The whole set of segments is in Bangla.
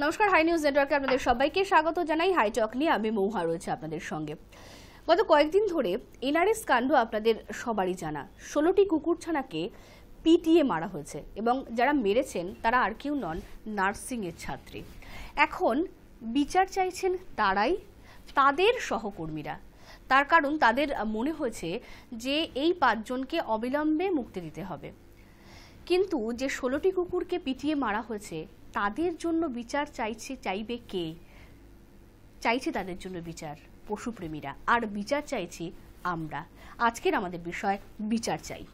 নমস্কার, হাই নিউজ নেটওয়ার্কে আপনাদের সবাইকে স্বাগত জানাই। হাই টক নিয়ে আমি মৌহা রয়েছে আপনাদের সঙ্গে। গত কয়েকদিন ধরে এনআরএস কাণ্ড আপনাদের সবারই জানা। 16টি কুকুরছানাকে পিটিয়ে মারা হয়েছে এবং যারা মেরেছেন তারা আর কেউ নন, নার্সিংয়ের ছাত্রী। এখন বিচার চাইছেন তারাই, তাদের সহকর্মীরা। তার কারণ তাদের মনে হয়েছে যে এই 5 জনকে অবিলম্বে মুক্তি দিতে হবে। কিন্তু যে 16টি কুকুরকে পিটিয়ে মারা হয়েছে তাদের জন্য বিচার চাইবে কে? চাইছে তাদের জন্য বিচার পশুপ্রেমীরা, আর বিচার চাইছি আমরা। আজকের আমাদের বিষয় বিচার চাই।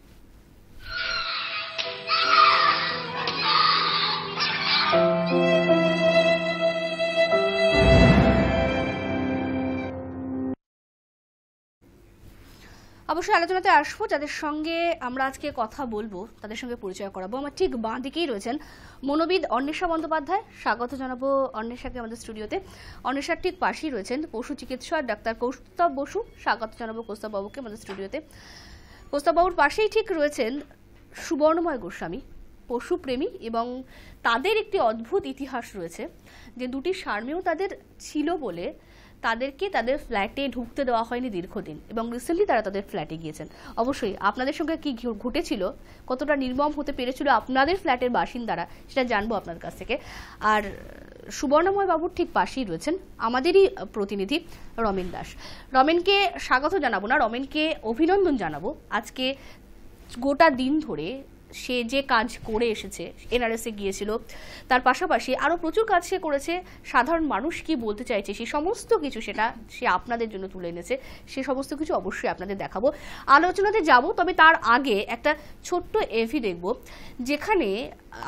অবশ্যই আলোচনাতে আসবো। যাদের সঙ্গে আমরা আজকে কথা বলবো তাদের সঙ্গে পরিচয় করাবো। আমার ঠিক বাঁ দিকেই রয়েছেন মনোবিদ অন্বেষা বন্দ্যোপাধ্যায়। স্বাগত জানাবো অন্বেষাকে আমাদের স্টুডিওতে। অন্বেষার ঠিক পাশেই রয়েছেন পশু চিকিৎসক ডাক্তার কৌস্তব বসু। স্বাগত জানাবো কৌস্তব বাবুকে আমাদের স্টুডিওতে। কৌস্তব বাবুর পাশেই ঠিক রয়েছেন সুবর্ণময় গোস্বামী, পশুপ্রেমী, এবং তাদের একটি অদ্ভুত ইতিহাস রয়েছে যে 2টি সার্মেও তাদের ছিল বলে তাদেরকে তাদের ফ্ল্যাটে ঢুকতে দেওয়া হয়নি দীর্ঘদিন, এবং রিসেন্টলি তারা তাদের ফ্ল্যাটে গিয়েছেন। অবশ্যই আপনাদের সঙ্গে কি ঘটেছিল, কতটা নির্মম হতে পেরেছিল আপনাদের ফ্ল্যাটের বাসিন্দারা, সেটা জানবো আপনার কাছ থেকে। আর সুবর্ণময় বাবুর ঠিক পাশেই রয়েছেন আমাদেরই প্রতিনিধি রমেন দাস। রমেনকে স্বাগত জানাবো না, রমেনকে অভিনন্দন জানাবো। আজকে গোটা দিন ধরে সে যে কাজ করে এসেছে, এনআরএসে গিয়েছিল, তার পাশাপাশি আরও প্রচুর কাজ সে করেছে। সাধারণ মানুষ কি বলতে চাইছে সেই সমস্ত কিছু সেটা সে আপনাদের জন্য তুলে এনেছে। সে সমস্ত কিছু অবশ্যই আপনাদের দেখাবো, আলোচনাতে যাব। তবে তার আগে একটা ছোট্ট এভি দেখব, যেখানে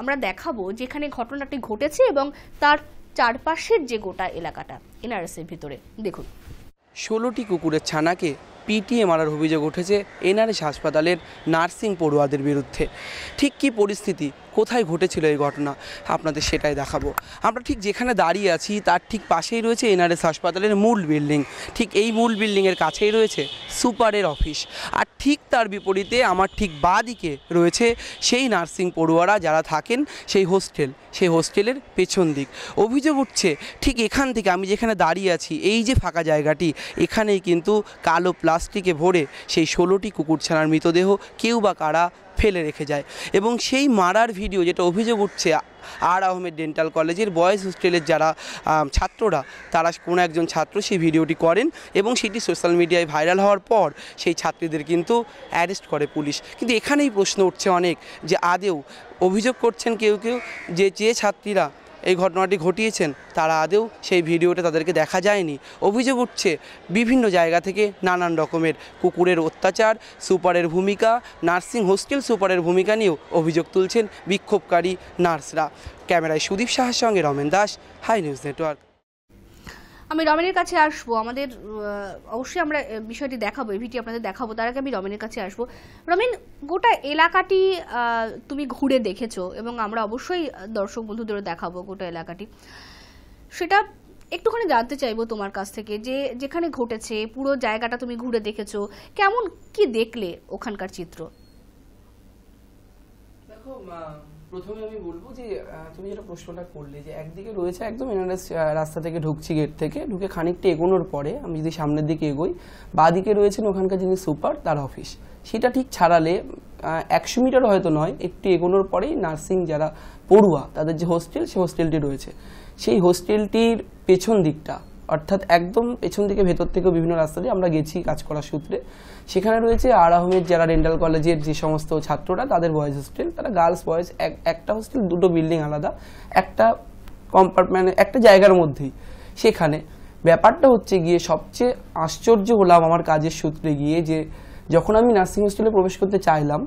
আমরা দেখাবো যেখানে ঘটনাটি ঘটেছে এবং তার চারপাশের যে গোটা এলাকাটা এনআরএসের ভিতরে। দেখুন, 16টি কুকুরের ছানাকে পিটিয়ে মারার অভিযোগ উঠেছে এনআরএস হাসপাতালের নার্সিং পড়ুয়াদের বিরুদ্ধে। ঠিক কী পরিস্থিতি, কোথায় ঘটেছিল এই ঘটনা, আপনাদের সেটাই দেখাবো। আমরা ঠিক যেখানে দাঁড়িয়ে আছি তার ঠিক পাশেই রয়েছে এনআরএস হাসপাতালের মূল বিল্ডিং। ঠিক এই মূল বিল্ডিংয়ের কাছেই রয়েছে সুপারের অফিস। আর ঠিক তার বিপরীতে আমার ঠিক বাঁ দিকে রয়েছে সেই নার্সিং পড়ুয়ারা যারা থাকেন সেই হোস্টেলের পেছন দিক। অভিযোগ উঠছে ঠিক এখান থেকে, আমি যেখানে দাঁড়িয়ে আছি এই যে ফাঁকা জায়গাটি, এখানেই কিন্তু কালো প্লাস্টিকে ভরে সেই 16টি কুকুরছানার মৃতদেহ কেউ বা কারা ফেলে রেখে যায়। এবং সেই মারার ভিডিও, যেটা অভিযোগ উঠছে আর আহমেদ ডেন্টাল কলেজের বয়েজ হোস্টেলের যারা ছাত্ররা, তারা কোনো একজন ছাত্র সেই ভিডিওটি করেন এবং সেটি সোশ্যাল মিডিয়ায় ভাইরাল হওয়ার পর সেই ছাত্রীদের কিন্তু অ্যারেস্ট করে পুলিশ। কিন্তু এখানেই প্রশ্ন উঠছে অনেক, যে আদেও অভিযোগ করছেন কেউ যে ছাত্রীরা এই ঘটনাটি ঘটিয়েছেন তারা আদেও সেই ভিডিওটা তাদেরকে দেখা যায়নি। অভিযোগ উঠছে বিভিন্ন জায়গা থেকে নানান রকমের কুকুরের অত্যাচার, সুপারের ভূমিকা, নার্সিং হোস্টেল সুপারের ভূমিকা নিয়েও অভিযোগ তুলছেন বিক্ষোভকারী নার্সরা। ক্যামেরায় সুদীপ সাহার সঙ্গে Ramen Das, high news Network. আমি রমেনের কাছে আসবো। আমাদের অবশ্যই আমরা বিষয়টি দেখাবো, এভিটি আপনাদের দেখাবো। তার আগে আমি রমেনের কাছে আসবো। রমেন, গোটা এলাকাটি তুমি ঘুরে দেখেছো এবং আমরা অবশ্যই দর্শক বন্ধুদেরও দেখাবো গোটা এলাকাটি। সেটা একটুখানি জানতে চাইবো তোমার কাছ থেকে, যে যেখানে ঘটেছে পুরো জায়গাটা তুমি ঘুরে দেখেছো, কেমন কি দেখলে ওখানকার চিত্র? দেখো, প্রথমে আমি বলবো যে তুমি যেটা প্রশ্নটা করলে, যে একদিকে রয়েছে একদম এনআরএস রাস্তা থেকে ঢুকছি, গেট থেকে ঢুকে খানিকটা এগোনোর পরে আমি যদি সামনের দিকে এগোই, বাঁদিকে রয়েছেন ওখানকার যিনি সুপার, তার অফিস। সেটা ঠিক ছাড়ালে 100 মিটার হয়তো নয়, একটু এগোনোর পরেই নার্সিং যারা পড়ুয়া তাদের যে হোস্টেল, সেই হোস্টেলটি রয়েছে। সেই হোস্টেলটির পেছন দিকটা, অর্থাৎ একদম পেছন দিকে, ভেতর থেকেও বিভিন্ন রাস্তা দিয়ে আমরা গেছি কাজ করার সূত্রে। সেখানে রয়েছে আর আহমেদ যারা ডেন্টাল কলেজের যে সমস্ত ছাত্ররা, তাদের বয়েজ হোস্টেল। তারা গার্লস বয়েজ একটা হোস্টেল, 2টো বিল্ডিং আলাদা, একটা কম্পার্টমেন্ট, একটা জায়গার মধ্যেই। সেখানে ব্যাপারটা হচ্ছে গিয়ে সবচেয়ে আশ্চর্য হলাম আমার কাজের সূত্রে গিয়ে, যে যখন আমি নার্সিং হোস্টেলে প্রবেশ করতে চাইলাম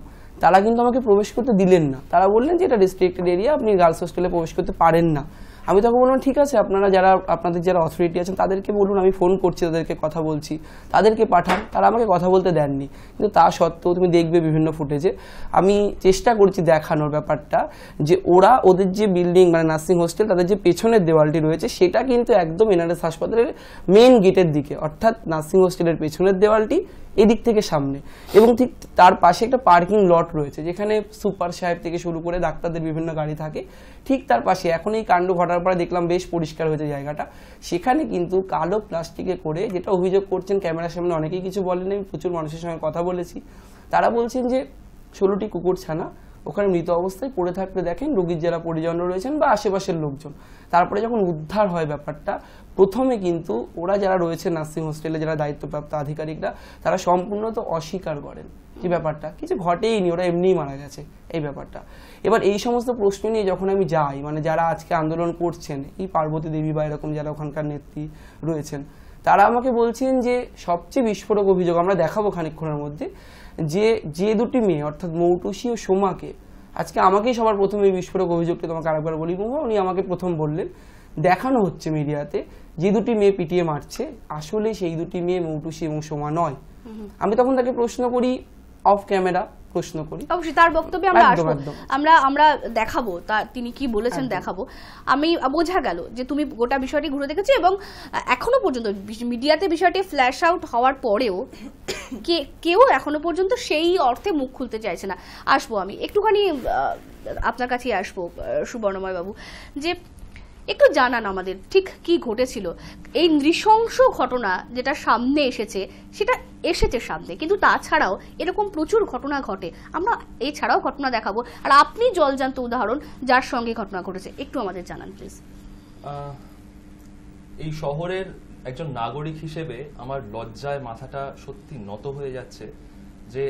তারা কিন্তু আমাকে প্রবেশ করতে দিলেন না। তারা বললেন যে এটা রেস্ট্রিক্টেড এরিয়া, আপনি গার্লস হোস্টেলে প্রবেশ করতে পারেন না। আমি তখন বললাম ঠিক আছে, আপনাদের যারা অথরিটি আছেন তাদেরকে বলুন, আমি ফোন করছি, তাদেরকে কথা বলছি, তাদেরকে পাঠান। তারা আমাকে কথা বলতে দেননি। কিন্তু তা সত্ত্বেও তুমি দেখবে বিভিন্ন ফুটেজে আমি চেষ্টা করছি দেখানোর ব্যাপারটা, যে ওদের যে বিল্ডিং মানে নার্সিং হোস্টেল, তাদের যে পেছনের দেওয়ালটি রয়েছে সেটা কিন্তু একদম এনআরএস হাসপাতালের মেন গেটের দিকে, অর্থাৎ নার্সিং হোস্টেলের পেছনের দেওয়ালটি এদিক থেকে সামনে, এবং ঠিক তার পাশে একটা পার্কিং লট রয়েছে যেখানে সুপার সাহেব থেকে শুরু করে ডাক্তারদের বিভিন্ন গাড়ি থাকে। ঠিক তার পাশে এখন এই কাণ্ড ঘটার পরে দেখলাম বেশ পরিষ্কার হয়েছে জায়গাটা, সেখানে কিন্তু কালো প্লাস্টিকে করে, যেটা অভিযোগ করছেন ক্যামেরার সামনে অনেকেই কিছু বলেন, আমি প্রচুর মানুষের সঙ্গে কথা বলেছি, তারা বলছেন যে 16টি কুকুরছানা ওখানে মৃত অবস্থায় পড়ে থাকতে দেখেন রোগীর যারা পরিজন রয়েছেন বা আশেপাশের লোকজন। তারপরে যখন উদ্ধার হয় ব্যাপারটা, প্রথমে কিন্তু ওরা যারা রয়েছে নার্সিং হোস্টেলে যারা দায়িত্বপ্রাপ্ত আধিকারিকরা, তারা সম্পূর্ণ তো অস্বীকার করেন যে ব্যাপারটা কিছু ঘটেইনি, ওরা এমনিই মারা গেছে এই ব্যাপারটা। এবার এই সমস্ত প্রশ্ন নিয়ে যখন আমি যাই, মানে যারা আজকে আন্দোলন করছেন, এই পার্বতী দেবী বা এরকম যারা ওখানকার নেত্রী রয়েছেন, তারা আমাকে বলছেন যে সবচেয়ে বিস্ফোরক অভিযোগ আমরা দেখাবো খানিকক্ষণের মধ্যে, যে দুটি মেয়ে অর্থাৎ মৌটুসী ও সোমাকে, আজকে আমাকেই সবার প্রথমে এই বিস্ফোরক অভিযোগটা তোমাকে আরেকবার বলি, উনি আমাকে প্রথম বললেন, দেখানো হচ্ছে মিডিয়াতে যে দুটি মেয়ে পিটিয়ে মারছে আসলে সেই দুটি মেয়ে মৌটুসী এবং সোমা নয়। আমি তখন তাকে প্রশ্ন করি, অফ ক্যামেরা প্রশ্ন করি, অবশ্যই তার বক্তব্যে আমরা আসবো, আমরা দেখাবো তিনি কি বলেছেন দেখাবো। আমি বোঝা গেল যে তুমি গোটা বিষয়টি ঘুরে দেখেছো এবং এখনো পর্যন্ত মিডিয়াতে বিষয়টি ফ্ল্যাশ আউট হওয়ার পরেও কেউ এখনো পর্যন্ত সেই অর্থে মুখ খুলতে চাইছে না। আসবো আমি একটুখানি আপনার কাছেই আসবো সুবর্ণময় বাবু, যে একটু জানান আমাদের ঠিক কি ঘটেছিল। এই নৃশংস ঘটনা যেটা সামনে এসেছে সামনে, কিন্তু তাছাড়াও এরকম প্রচুর ঘটনা ঘটে, আমরা এছাড়াও ঘটনা দেখাবো, আর আপনি জলজান্ত উদাহরণ যার সঙ্গে ঘটনা ঘটেছে, একটু আমাদের জানান প্লিজ। এই শহরের একজন নাগরিক হিসেবে আমার লজ্জায় মাথাটা সত্যি নত হয়ে যাচ্ছে যে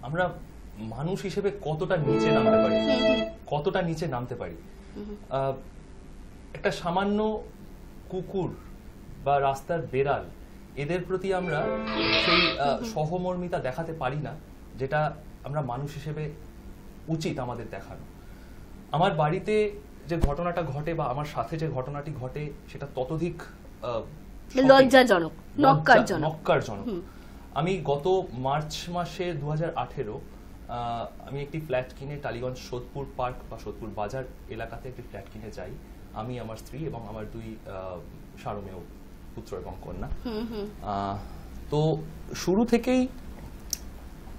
আমরা মানুষ হিসেবে কতটা নিচে নামতে পারি। একটা সামান্য কুকুর বা রাস্তার বেড়াল, এদের প্রতি আমরা সেই সহমর্মিতা দেখাতে পারি না যেটা আমরা মানুষ হিসেবে উচিত আমাদের দেখানো। আমার বাড়িতে যে ঘটনাটা ঘটে বা আমার সাথে যে ঘটনাটি ঘটে সেটা ততোধিক লজ্জাজনক, নক্কারজনক। আমি গত মার্চ মাসে 2018 আমি একটি ফ্ল্যাট কিনে টালিগঞ্জ সোদপুর পার্ক বা সোদপুর বাজার এলাকাতে একটি ফ্ল্যাট কিনে যাই, আমি, আমার স্ত্রী এবং আমার 2 সারমেয় পুত্র এবং কন্যা। তো শুরু থেকেই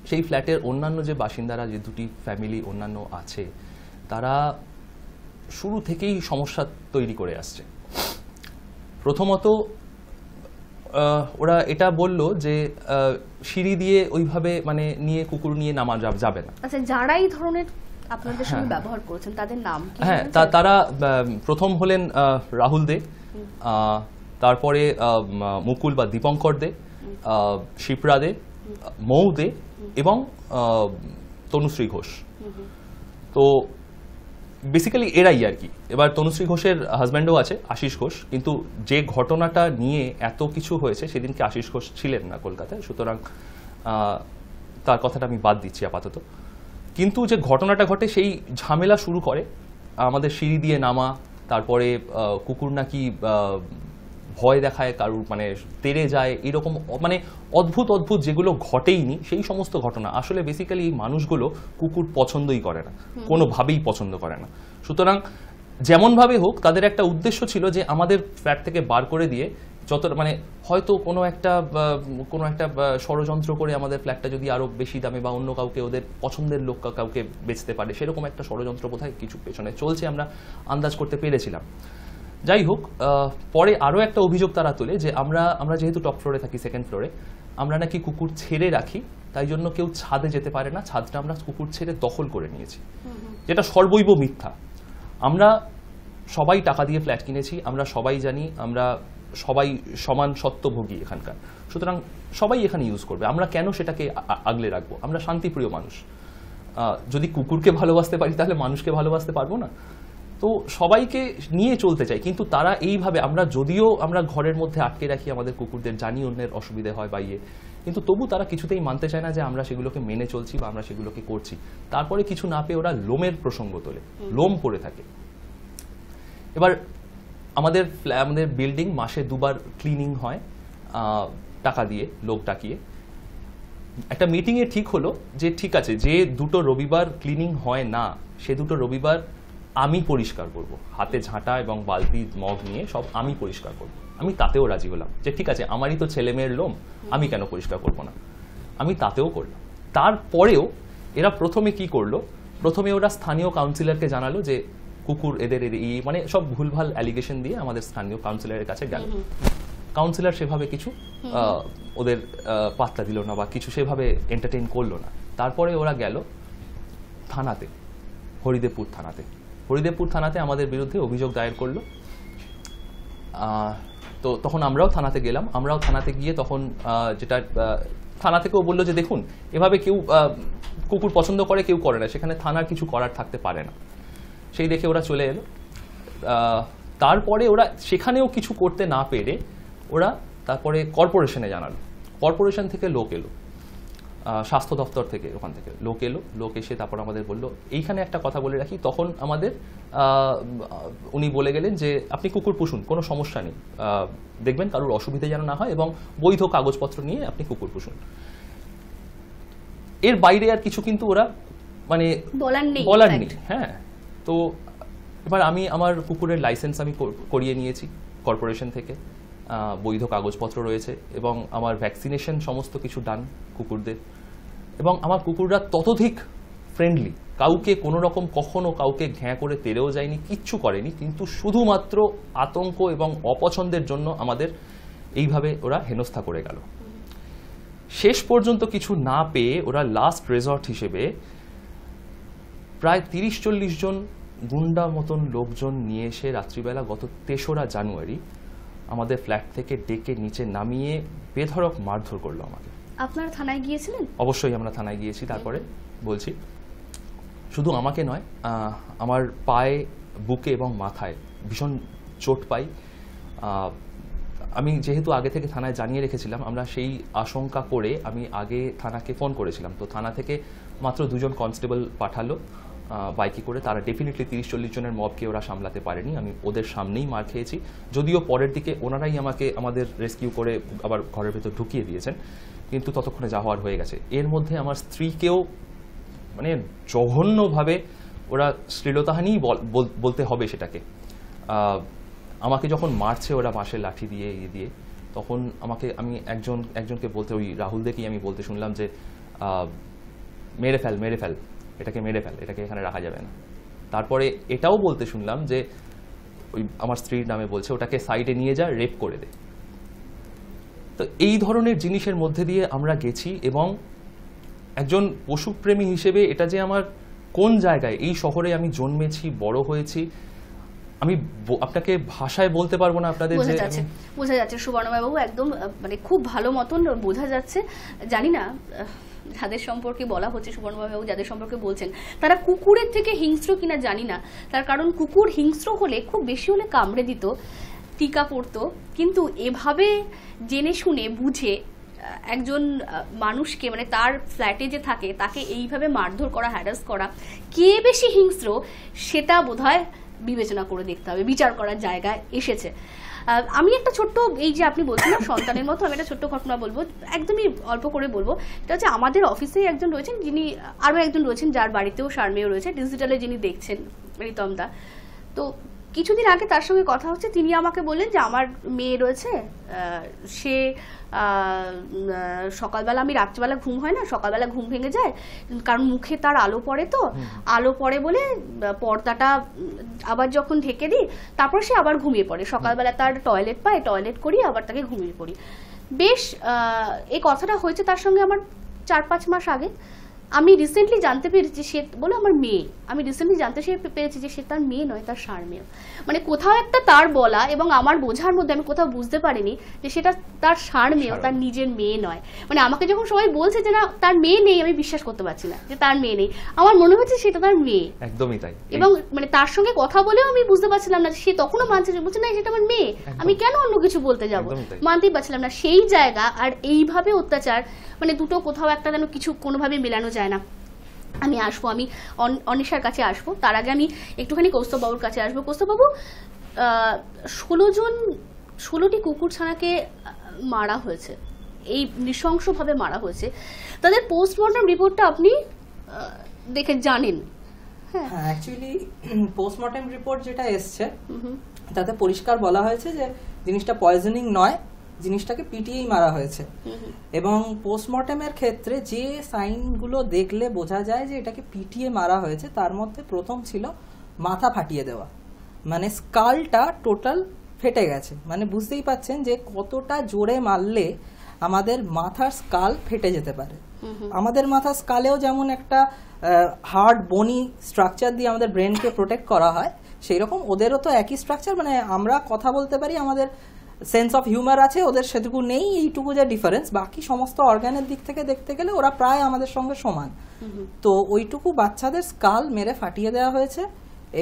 সেই ফ্ল্যাটের অন্যান্য যে বাসিন্দারা, যে 2টি ফ্যামিলি অন্যান্য আছে, তারা শুরু থেকেই সমস্যা তৈরি করে আসছে। প্রথমত ওরা এটা বলল যে সিঁড়ি দিয়ে ওইভাবে মানে নিয়ে কুকুর নিয়ে নামা যাবে না। আচ্ছা, যারা এই ধরনের আপনাদের সঙ্গে ব্যবহার করেছেন তাদের নাম কি? হ্যাঁ, তারা প্রথম হলেন রাহুল দে, তারপরে মুকুল বা দীপঙ্কর দে, শিপ্রা দে, মৌ দে এবং তনুশ্রী ঘোষ। তো বেসিক্যালি এরাই আর কি। এবার তনুশ্রী ঘোষের হাজব্যান্ডও আছে আশিস ঘোষ, কিন্তু যে ঘটনাটা নিয়ে এত কিছু হয়েছে সেদিনকে আশিস ঘোষ ছিলেন না কলকাতায়, সুতরাং তার কথাটা আমি বাদ দিচ্ছি আপাতত। কিন্তু যে ঘটনাটা ঘটে, সেই ঝামেলা শুরু করে আমাদের সিঁড়ি দিয়ে নামা, তারপরে কুকুর নাকি ভয় দেখায় কারুর, মানে তেড়ে যায়, এরকম মানে অদ্ভুত যেগুলো ঘটেইনি সেই সমস্ত ঘটনা। আসলে বেসিক্যালি এই মানুষগুলো কুকুর পছন্দই করে না, কোনোভাবেই পছন্দ করে না। সুতরাং যেমনভাবে হোক তাদের একটা উদ্দেশ্য ছিল যে আমাদের ফ্ল্যাট থেকে বার করে দিয়ে যত মানে হয়তো কোনো একটা ষড়যন্ত্র করে আমাদের ফ্ল্যাটটা যদি আরো বেশি দামে বা অন্য কাউকে, ওদের পছন্দের লোক কাউকে বেচতে পারে, সেরকম একটা ষড়যন্ত্র বোধহয় কিছু পেছনে চলছে, আমরা আন্দাজ করতে পেরেছিলাম। যাই হোক, পরে আরো একটা অভিযোগ তারা তোলে যে আমরা যেহেতু টপ ফ্লোরে থাকি, 2nd ফ্লোরে, আমরা নাকি কুকুর ছেড়ে রাখি, তাই জন্য কেউ ছাদে যেতে পারে না, ছাদটা আমরা কুকুর ছেড়ে দখল করে নিয়েছি, যেটা সর্বৈব মিথ্যা। আমরা সবাই টাকা দিয়ে ফ্ল্যাট কিনেছি, আমরা সবাই জানি, আমরা সবাই সমান সত্ত্বভোগী এখানকার, সুতরাং সবাই এখানে ইউজ করবে, আমরা কেন সেটাকে আগলে রাখবো? আমরা শান্তিপ্রিয় মানুষ, যদি কুকুরকে ভালোবাসতে পারি তাহলে মানুষকে ভালোবাসতে পারবো না? তো সবাইকে নিয়ে চলতে চাই, কিন্তু তারা এইভাবে, যদিও আমরা ঘরের মধ্যে আটকে রাখি আমাদের কুকুরদের, জানি অন্যের অসুবিধে হয় বা কিন্তু তবু তারা কিছুতেই মানতে চায় না যে আমরা সেগুলোকে মেনে চলছি বা আমরা সেগুলোকে করছি। তারপরে কিছু না পেয়ে ওরা লোমের প্রসঙ্গ তোলে, লোম পড়ে থাকে। এবার আমাদের বিল্ডিং মাসে 2বার ক্লিনিং হয় টাকা দিয়ে, লোক ডাকিয়ে। একটা মিটিংয়ে ঠিক হলো যে ঠিক আছে, যে 2টো রবিবার ক্লিনিং হয় না, সে 2টো রবিবার আমি পরিষ্কার করব, হাতে ঝাঁটা এবং বালতি মগ নিয়ে সব আমি পরিষ্কার করব। আমি তাতেও রাজি হলাম যে ঠিক আছে, আমারই তো ছেলে মেয়ের লোম, আমি কেন পরিষ্কার করব না। আমি তাতেও করলাম। তারপরেও এরা প্রথমে কি করলো, প্রথমে ওরা স্থানীয় কাউন্সিলরকে জানালো যে কুকুর এদের মানে সব ভুলভাল অ্যালিগেশন দিয়ে আমাদের স্থানীয় কাউন্সিলরের কাছে গেল। কাউন্সিলর সেভাবে কিছু ওদের পাত্তা দিল না বা কিছু সেভাবে এন্টারটেইন করলো না। তারপরে ওরা গেল থানাতে, হরিদেবপুর থানাতে। হরিদেবপুর থানাতে আমাদের বিরুদ্ধে অভিযোগ দায়ের করলো। তো তখন আমরাও থানাতে গেলাম। আমরাও থানাতে গিয়ে তখন যেটা থানা থেকেও বললো যে দেখুন এভাবে কেউ কুকুর পছন্দ করে, কেউ করে না, সেখানে থানার কিছু করার থাকতে পারে না। সেই দেখে ওরা চলে এলো। তারপরে ওরা সেখানেও কিছু করতে না পেরে ওরা তারপরে কর্পোরেশনে জানালো। কর্পোরেশন থেকে লোক এলো, স্বাস্থ্য দপ্তর থেকে, ওখান থেকে লোক এলো। লোক এসে তারপর আমাদের বললো, এইখানে একটা কথা বলে রাখি, তখন আমাদের উনি বলে গেলেন যে আপনি কুকুর পুষুন, কোনো সমস্যা নেই, দেখবেন কারোর অসুবিধা যেন না হয় এবং বৈধ কাগজপত্র নিয়ে আপনি কুকুর পুষুন। এর বাইরে আর কিছু কিন্তু ওরা মানে বলার নেই। হ্যাঁ, তো এবার আমি আমার কুকুরের লাইসেন্স আমি করিয়ে নিয়েছি কর্পোরেশন থেকে, বৈধ কাগজপত্র রয়েছে এবং আমার ভ্যাকসিনেশন সমস্ত কিছু ডান কুকুরদের। এবং আমার কুকুররা ততোধিক ফ্রেন্ডলি, কাউকে কোনো রকম কখনো কাউকে ঘ্যাঁ করে তেড়েও যায়নি, কিচ্ছু করেনি, কিন্তু শুধুমাত্র আতঙ্ক এবং অপছন্দের জন্য আমাদের এইভাবে ওরা হেনস্থা করে গেল। শেষ পর্যন্ত কিছু না পেয়ে ওরা লাস্ট রেজর্ট হিসেবে প্রায় ৩০-৪০ জন গুন্ডা মতন লোকজন নিয়ে এসে রাত্রিবেলা গত ৩রা জানুয়ারি আমাদের ফ্ল্যাট থেকে ডেকে নিচে নামিয়ে বেধড়ক মারধর করলো আমাকে। আপনারা থানায় গিয়েছিলেন? অবশ্যই আমরা থানায় গিয়েছি। তারপরে বলছি, শুধু আমাকে নয়, আমার পায়ে, বুকে এবং মাথায় ভীষণ চোট পাই। আমি যেহেতু আগে থেকে থানায় জানিয়ে রেখেছিলাম, আমরা সেই আশঙ্কা করে আমি আগে থানাকে ফোন করেছিলাম। তো থানা থেকে মাত্র 2 জন কনস্টেবল পাঠালো বাইকে করে। তারা ডেফিনেটলি 30-40 জনের মবকে ওরা সামলাতে পারেনি। আমি ওদের সামনেই মার খেয়েছি, যদিও পরের দিকে ওনারাই আমাদের রেস্কিউ করে আবার ঘরের ভেতর ঢুকিয়ে দিয়েছেন, কিন্তু ততক্ষণে যা হওয়ার হয়ে গেছে। এর মধ্যে আমার স্ত্রীকেও মানে জঘন্যভাবে ওরা শ্লীলতাহানি বলতে হবে সেটাকে। আমাকে যখন মারছে ওরা বাঁশের লাঠি দিয়ে দিয়ে, তখন আমি একজনকে বলতে, ওই রাহুল দেকেই আমি বলতে শুনলাম যে মেরে ফেল, এটাকে মেরে ফেল, এটাকে এখানে রাখা যাবে না। তারপরে এটাও বলতে শুনলাম যে ওই আমার স্ত্রীর নামে বলছে, ওটাকে সাইডে নিয়ে যা, রেপ করে দে। তো এই ধরনের জিনিসের মধ্যে দিয়ে আমরা গেছি। এবং একজন পশুপ্রেমী হিসেবে এটা যে আমার কোন জায়গায়, এই শহরে আমি জন্মেছি, বড় হয়েছি, আমি আপনাকে ভাষায় বলতে পারবো না আপনাদের। বোঝা যাচ্ছে সুবর্ণময় বাবু, একদম মানে খুব ভালো মতন বোঝা যাচ্ছে। জানি না যাদের সম্পর্কে বলা হচ্ছে, সুবর্ণময় বাবু যাদের সম্পর্কে বলছেন, তারা কুকুরের থেকে হিংস্র কিনা জানি না। তার কারণ কুকুর হিংস্র হলে, খুব বেশি হলে কামড়ে দিত, টিকা পড়তো, কিন্তু এভাবে জেনে শুনে বুঝে একজন মানুষকে, মানে তার ফ্ল্যাটে যে থাকে তাকে এইভাবে মারধর করা, হ্যারাস করা, কে বেশি হিংস্র সেটা বোধহয় বিবেচনা করে দেখতে হবে, বিচার করার জায়গায় এসেছে। আমি একটা ছোট্ট, এই যে আপনি বলছেন সন্তানের মতো, আমি একটা ছোট্ট ঘটনা বলবো, একদমই অল্প করে বলবো। এটা হচ্ছে আমাদের অফিসে একজন রয়েছেন, যিনি আরও একজন রয়েছেন যার বাড়িতেও সারমেয় রয়েছে, ডিজিটালে যিনি দেখছেন, রিতম দা। তো কিছুদিন আগে তার সঙ্গে কথা হচ্ছে, তিনি আমাকে বললেন যে আমার মেয়ে রয়েছে, সে সকালবেলা, আমি রাত্রিবেলা ঘুম হয় না, সকালবেলা ঘুম ভেঙে যায়, কারণ মুখে তার আলো পড়ে, তো আলো পড়ে বলে পর্দাটা আবার যখন ঢেকে দিই তারপর সে আবার ঘুমিয়ে পড়ে। সকালবেলা তার টয়লেট পায়, টয়লেট করি, আবার তাকে ঘুমিয়ে পড়ি। বেশ, এই কথাটা হয়েছে তার সঙ্গে আমার 4-5 মাস আগে। আমি রিসেন্টলি জানতে পেরেছি, সে বলে আমার মেয়ে, আমি রিসেন্টলি জানতে পেরেছি যে সে তার মেয়ে নয়, তার সারমেয়। মানে কোথাও একটা তার বলা এবং আমার বোঝার মধ্যে আমি কোথাও বুঝতে পারিনি যে সেটা তার সারমেয়, তার নিজের মেয়ে নয়। মানে আমাকে যখন সবাই বলছে যে না তার মেয়ে নেই, আমি বিশ্বাস করতে পারছি না যে তার মেয়ে নেই, আমার মনে হচ্ছে সেটা তার মেয়ে। একদমই তাই। এবং মানে তার সঙ্গে কথা বলেও আমি বুঝতে পারছিলাম না, সে তখনও মানছে, বলছে না সেটা আমার মেয়ে, আমি কেন অন্য কিছু বলতে যাব, মানতেই পারছিলাম না। সেই জায়গা আর এইভাবে অত্যাচার, মানে দুটো কোথাও একটা যেন কিছু কোনোভাবে মেলানো যায় না। আমি আসবো, আমি অনিশার কাছে আসবো, তার আগে আমি একটুখানি কৌস্তববাবুর কাছে আসবো। কৌস্তববাবু, 16টি কুকুর ছানাকে মারা হয়েছে, এই নৃশংসভাবে মারা হয়েছে, তাদের পোস্টমর্টম রিপোর্টটা আপনি দেখে জানেন? হ্যাঁ, অ্যাকচুয়ালি পোস্টমর্টম রিপোর্ট যেটা এসছে তাতে পরিষ্কার বলা হয়েছে যে জিনিসটা পয়জনিং নয়, জিনিসটাকে পিটিয়েই মারা হয়েছে। এবং পোস্টমর্টেমের ক্ষেত্রে যে সাইনগুলো দেখলে বোঝা যায় যে এটাকে পিটিয়ে মারা হয়েছে, তার মধ্যে প্রথম ছিল মাথা ফাটিয়ে দেওয়া, মানে স্কালটা টোটাল ফেটে গেছে। মানে বুঝতেই পাচ্ছেন যে কতটা জোরে মারলে আমাদের মাথার স্কাল ফেটে যেতে পারে। আমাদের মাথার স্কালেও যেমন একটা হার্ড বনি স্ট্রাকচার দিয়ে আমাদের ব্রেনকে প্রোটেক্ট করা হয়, সেই রকম ওদেরও তো একই স্ট্রাকচার। মানে আমরা কথা বলতে পারি, আমাদের সেন্স অফ হিউমার আছে, ওদের সেটুকু নেই, এইটুকু যে ডিফারেন্স। বাকি সমস্ত অর্গানের দিক থেকে দেখতে গেলে ওরা প্রায় আমাদের সঙ্গে সমান। তো ওইটুকু বাচ্চাদের স্কাল মেরে ফাটিয়ে দেওয়া হয়েছে।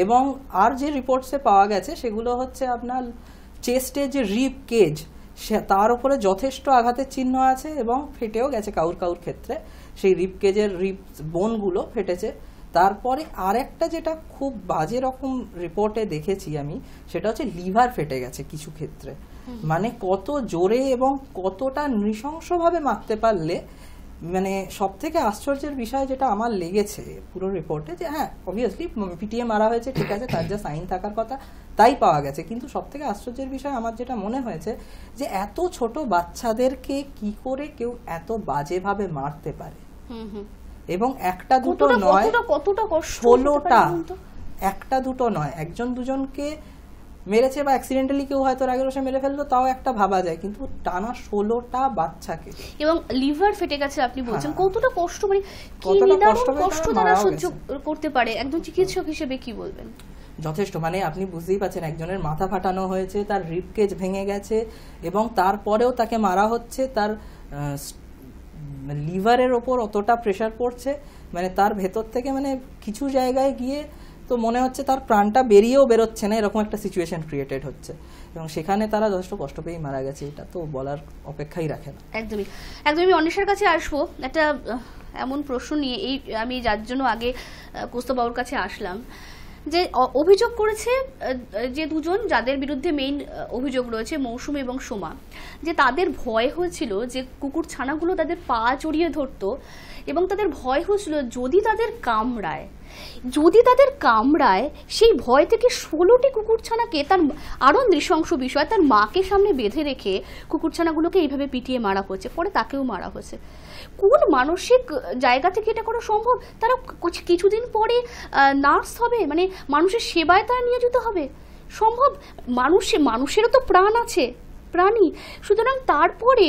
এবং আর যে রিপোর্টসে পাওয়া গেছে সেগুলো হচ্ছে আপনার চেস্টে যে রিব কেজ, তার উপরে যথেষ্ট আঘাতের চিহ্ন আছে এবং ফেটেও গেছে কাউর কাউর ক্ষেত্রে, সেই রিব কেজের রিব বোনগুলো ফেটেছে। তারপরে আরেকটা যেটা খুব বাজে রকম রিপোর্টে দেখেছি আমি, সেটা হচ্ছে লিভার ফেটে গেছে কিছু ক্ষেত্রে। মানে কত জোরে এবং কতটা নৃশংসভাবে মারতে পারলে, মানে সব থেকে আশ্চর্যের বিষয় যেটা আমার লেগেছে পুরো রিপোর্টে, যে হ্যাঁ অবভিয়াসলি পিটিয়ে মারা হয়েছে, ঠিক আছে, তার যা সাইন থাকার কথা তাই পাওয়া গেছে, কিন্তু সব থেকে আশ্চর্যের বিষয় আমার যেটা মনে হয়েছে যে এত ছোট বাচ্চাদেরকে কি করে কেউ এত বাজেভাবে মারতে পারে। এবং একটা দুটো নয়, 16টা, একটা দুটো নয়, একজন দুজনকে মেরেছে বা অ্যাক্সিডেন্টালি কেউ হয়তো রাগের বশে মেরে ফেললো, তাও একটা ভাবা যায়, কিন্তু টানা 16টা বাচ্চাকে। এবং লিভার ফেটে গেছে আপনি বলছেন, কতটা কষ্ট, মানে কি নিদারুণ কষ্ট তারা সহ্য করতে পারে, একজন চিকিৎসক হিসেবে কি বলবেন? যথেষ্ট, মানে আপনি বুঝতেই পারছেন, একজনের মাথা ফাটানো হয়েছে, তার রিব কেজ ভেঙে গেছে এবং তারপরেও তাকে মারা হচ্ছে, তার লিভারের ওপর অতটা প্রেসার পড়ছে, মানে তার ভেতর থেকে মানে কিছু জায়গায় গিয়ে তো মনে হচ্ছে তার প্রাণটা বেরিয়েও বেরোচ্ছে না, এরকম একটা সিচুয়েশন ক্রিয়েটেড হচ্ছে। এবং সেখানে তারা যথেষ্ট কষ্ট পেয়েই মারা গেছে, এটা তো বলার অপেক্ষাই রাখে না। একদমই একদমই। অন্বেষার কাছে আসবো একটা এমন প্রশ্ন নিয়ে, এই আমি যার জন্য আগে কৌস্তববাবুর কাছে আসলাম, যে অভিযোগ করেছে যে দুজন যাদের বিরুদ্ধে মেইন অভিযোগ রয়েছে, মৌসুমী এবং সোমা, যে তাদের ভয় হয়েছিল যে কুকুর ছানাগুলো তাদের পা জড়িয়ে ধরতো এবং তাদের ভয় হয়েছিল যদি তাদের কামড়ায় সেই ভয় থেকে 16টি কুকুরছানাকে, তার আরও নৃশংস বিষয়, তার মাকে সামনে বেঁধে রেখে কুকুরছানাগুলোকে এইভাবে পিটিয়ে মারা হয়েছে, পরে তাকেও মারা হয়েছে। কোন মানসিক জায়গা থেকে এটা করা সম্ভব? তারা কিছুদিন পরে নার্স হবে, মানে মানুষের সেবায় তারা নিয়োজিত হবে, সম্ভব? মানুষেরও তো প্রাণ আছে, প্রাণী, সুতরাং তারপরে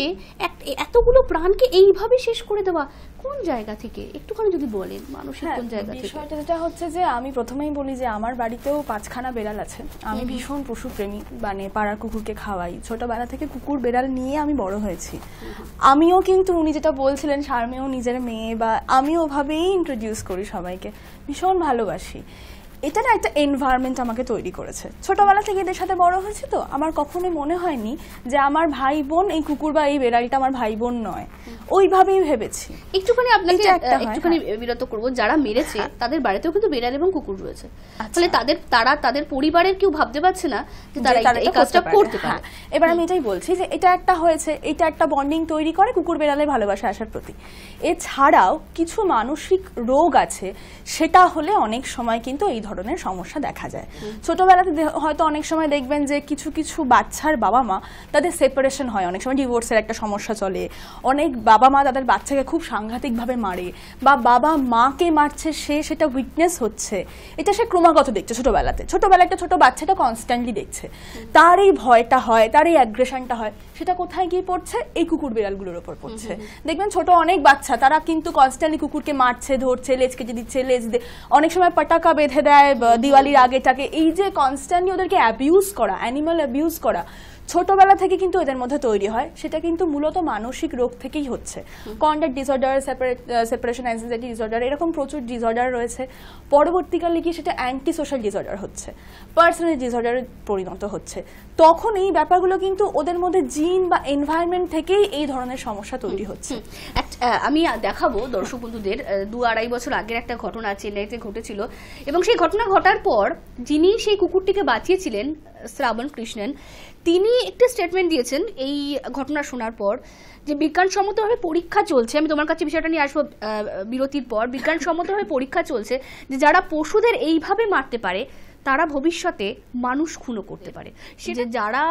এতগুলো প্রাণকে এইভাবে শেষ করে দেওয়া কোন জায়গা থেকে একটুখানি যদি বলেন, মানুষের কোন জায়গা থেকে? বিষয়টা যেটা হচ্ছে যে আমি প্রথমেই বলি যে আমার বাড়িতেও 5খানা বেড়াল আছে, আমি ভীষণ পশুপ্রেমী, মানে পাড়ার কুকুরকে খাওয়াই, ছোটবেলা থেকে কুকুর বেড়াল নিয়ে আমি বড় হয়েছি। আমিও কিন্তু উনি যেটা বলছিলেন, শারমিও নিজের মেয়ে, বা আমিও ওভাবেই ইন্ট্রোডিউস করি সবাইকে, ভীষণ ভালোবাসি। এটা না একটা এনভায়রনমেন্ট আমাকে তৈরি করেছে, ছোটবেলা থেকে এদের সাথে বড় হয়েছে, তো আমার কখনোই মনে হয়নি যে আমার ভাই বোন এই কুকুর বা এই বেড়ালটা আমার ভাই বোন নয়, ওইভাবেই ভেবেছি। একটুখানি আপনাকে একটুখানি বিরত করব, যারা মেরেছে তাদের বাড়িতেও কিন্তু বেড়াল এবং কুকুর রয়েছে, ফলে তাদের পরিবারের কেউ ভাবতে পারছে না যে তারা এই কাজটা করতে পারে। এবার আমি এটাই বলছি যে এটা একটা হয়েছে, এটা একটা বন্ডিং তৈরি করে কুকুর বেড়ালের ভালোবাসা আসার প্রতি। এছাড়াও কিছু মানসিক রোগ আছে, সেটা হলে অনেক সময় কিন্তু এই ধরনের সমস্যা দেখা যায়। ছোটবেলাতে হয়তো অনেক সময় দেখবেন যে কিছু কিছু বাচ্চার বাবা মা তাদের সেপারেশন হয়, অনেক সময় ডিভোর্সের একটা সমস্যা চলে, অনেক বাবা মা তাদের বাচ্চাকে খুব সাংঘাতিকভাবে মারে, বা বাবা মাকে মারছে, সেটা উইটনেস হচ্ছে, এটা সে ক্রমাগত দেখছে ছোটবেলায় একটা ছোট বাচ্চাটা কনস্ট্যান্টলি দেখছে, তার এই ভয়টা হয়, তার এই অ্যাগ্রেশনটা হয়, সেটা কোথায় গিয়ে পড়ছে? এই কুকুর বিড়ালগুলোর উপর পড়ছে। দেখবেন ছোট অনেক বাচ্চা তারা কিন্তু কনস্ট্যান্টলি কুকুরকে মারছে, ধরছে, লেজ কেটে দিচ্ছে, অনেক সময় পটাকা বেঁধে দেয় দিওয়ালির আগেটাকে। এই যে কনস্ট্যান্টলি ওদেরকে অ্যাবিউজ করা, অ্যানিমাল অ্যাবিউজ করা ছোটবেলা থেকে কিন্তু এদের মধ্যে তৈরি হয়, সেটা কিন্তু মূলত মানসিক রোগ থেকেই হচ্ছে। Conduct disorder, separation anxiety disorder, এরকম প্রচুর ডিসঅর্ডার রয়েছে। পরবর্তীকালে কি সেটা অ্যান্টি সোশ্যাল ডিসঅর্ডার হচ্ছে, পার্সোনাল ডিসঅর্ডারে পরিণত হচ্ছে। তখন এই ব্যাপারগুলো কিন্তু ওদের মধ্যে জিন বা এনভায়রনমেন্ট থেকেই এই ধরনের সমস্যা তৈরি হচ্ছে। আমি দেখাবো দর্শক বন্ধুদের 2-2.5 বছর আগের একটা ঘটনা চেন্নাইতে ঘটেছিল, এবং সেই ঘটনা ঘটার পর যিনি সেই কুকুরটিকে বাঁচিয়েছিলেন, শ্রাবণ কৃষ্ণন, তিনি একটা স্টেটমেন্ট দিয়েছেন এই ঘটনা শোনার পর, যে বিজ্ঞানসম্মতভাবে পরীক্ষা চলছে, আমি তোমার কাছে বিষয়টা নিয়ে আসবো বিরতির পর, বিজ্ঞানসম্মতভাবে পরীক্ষা চলছে যে যারা পশুদের এইভাবে মারতে পারে তারা ভবিষ্যতে মানুষ খুনও করতে পারে। সে যে যারা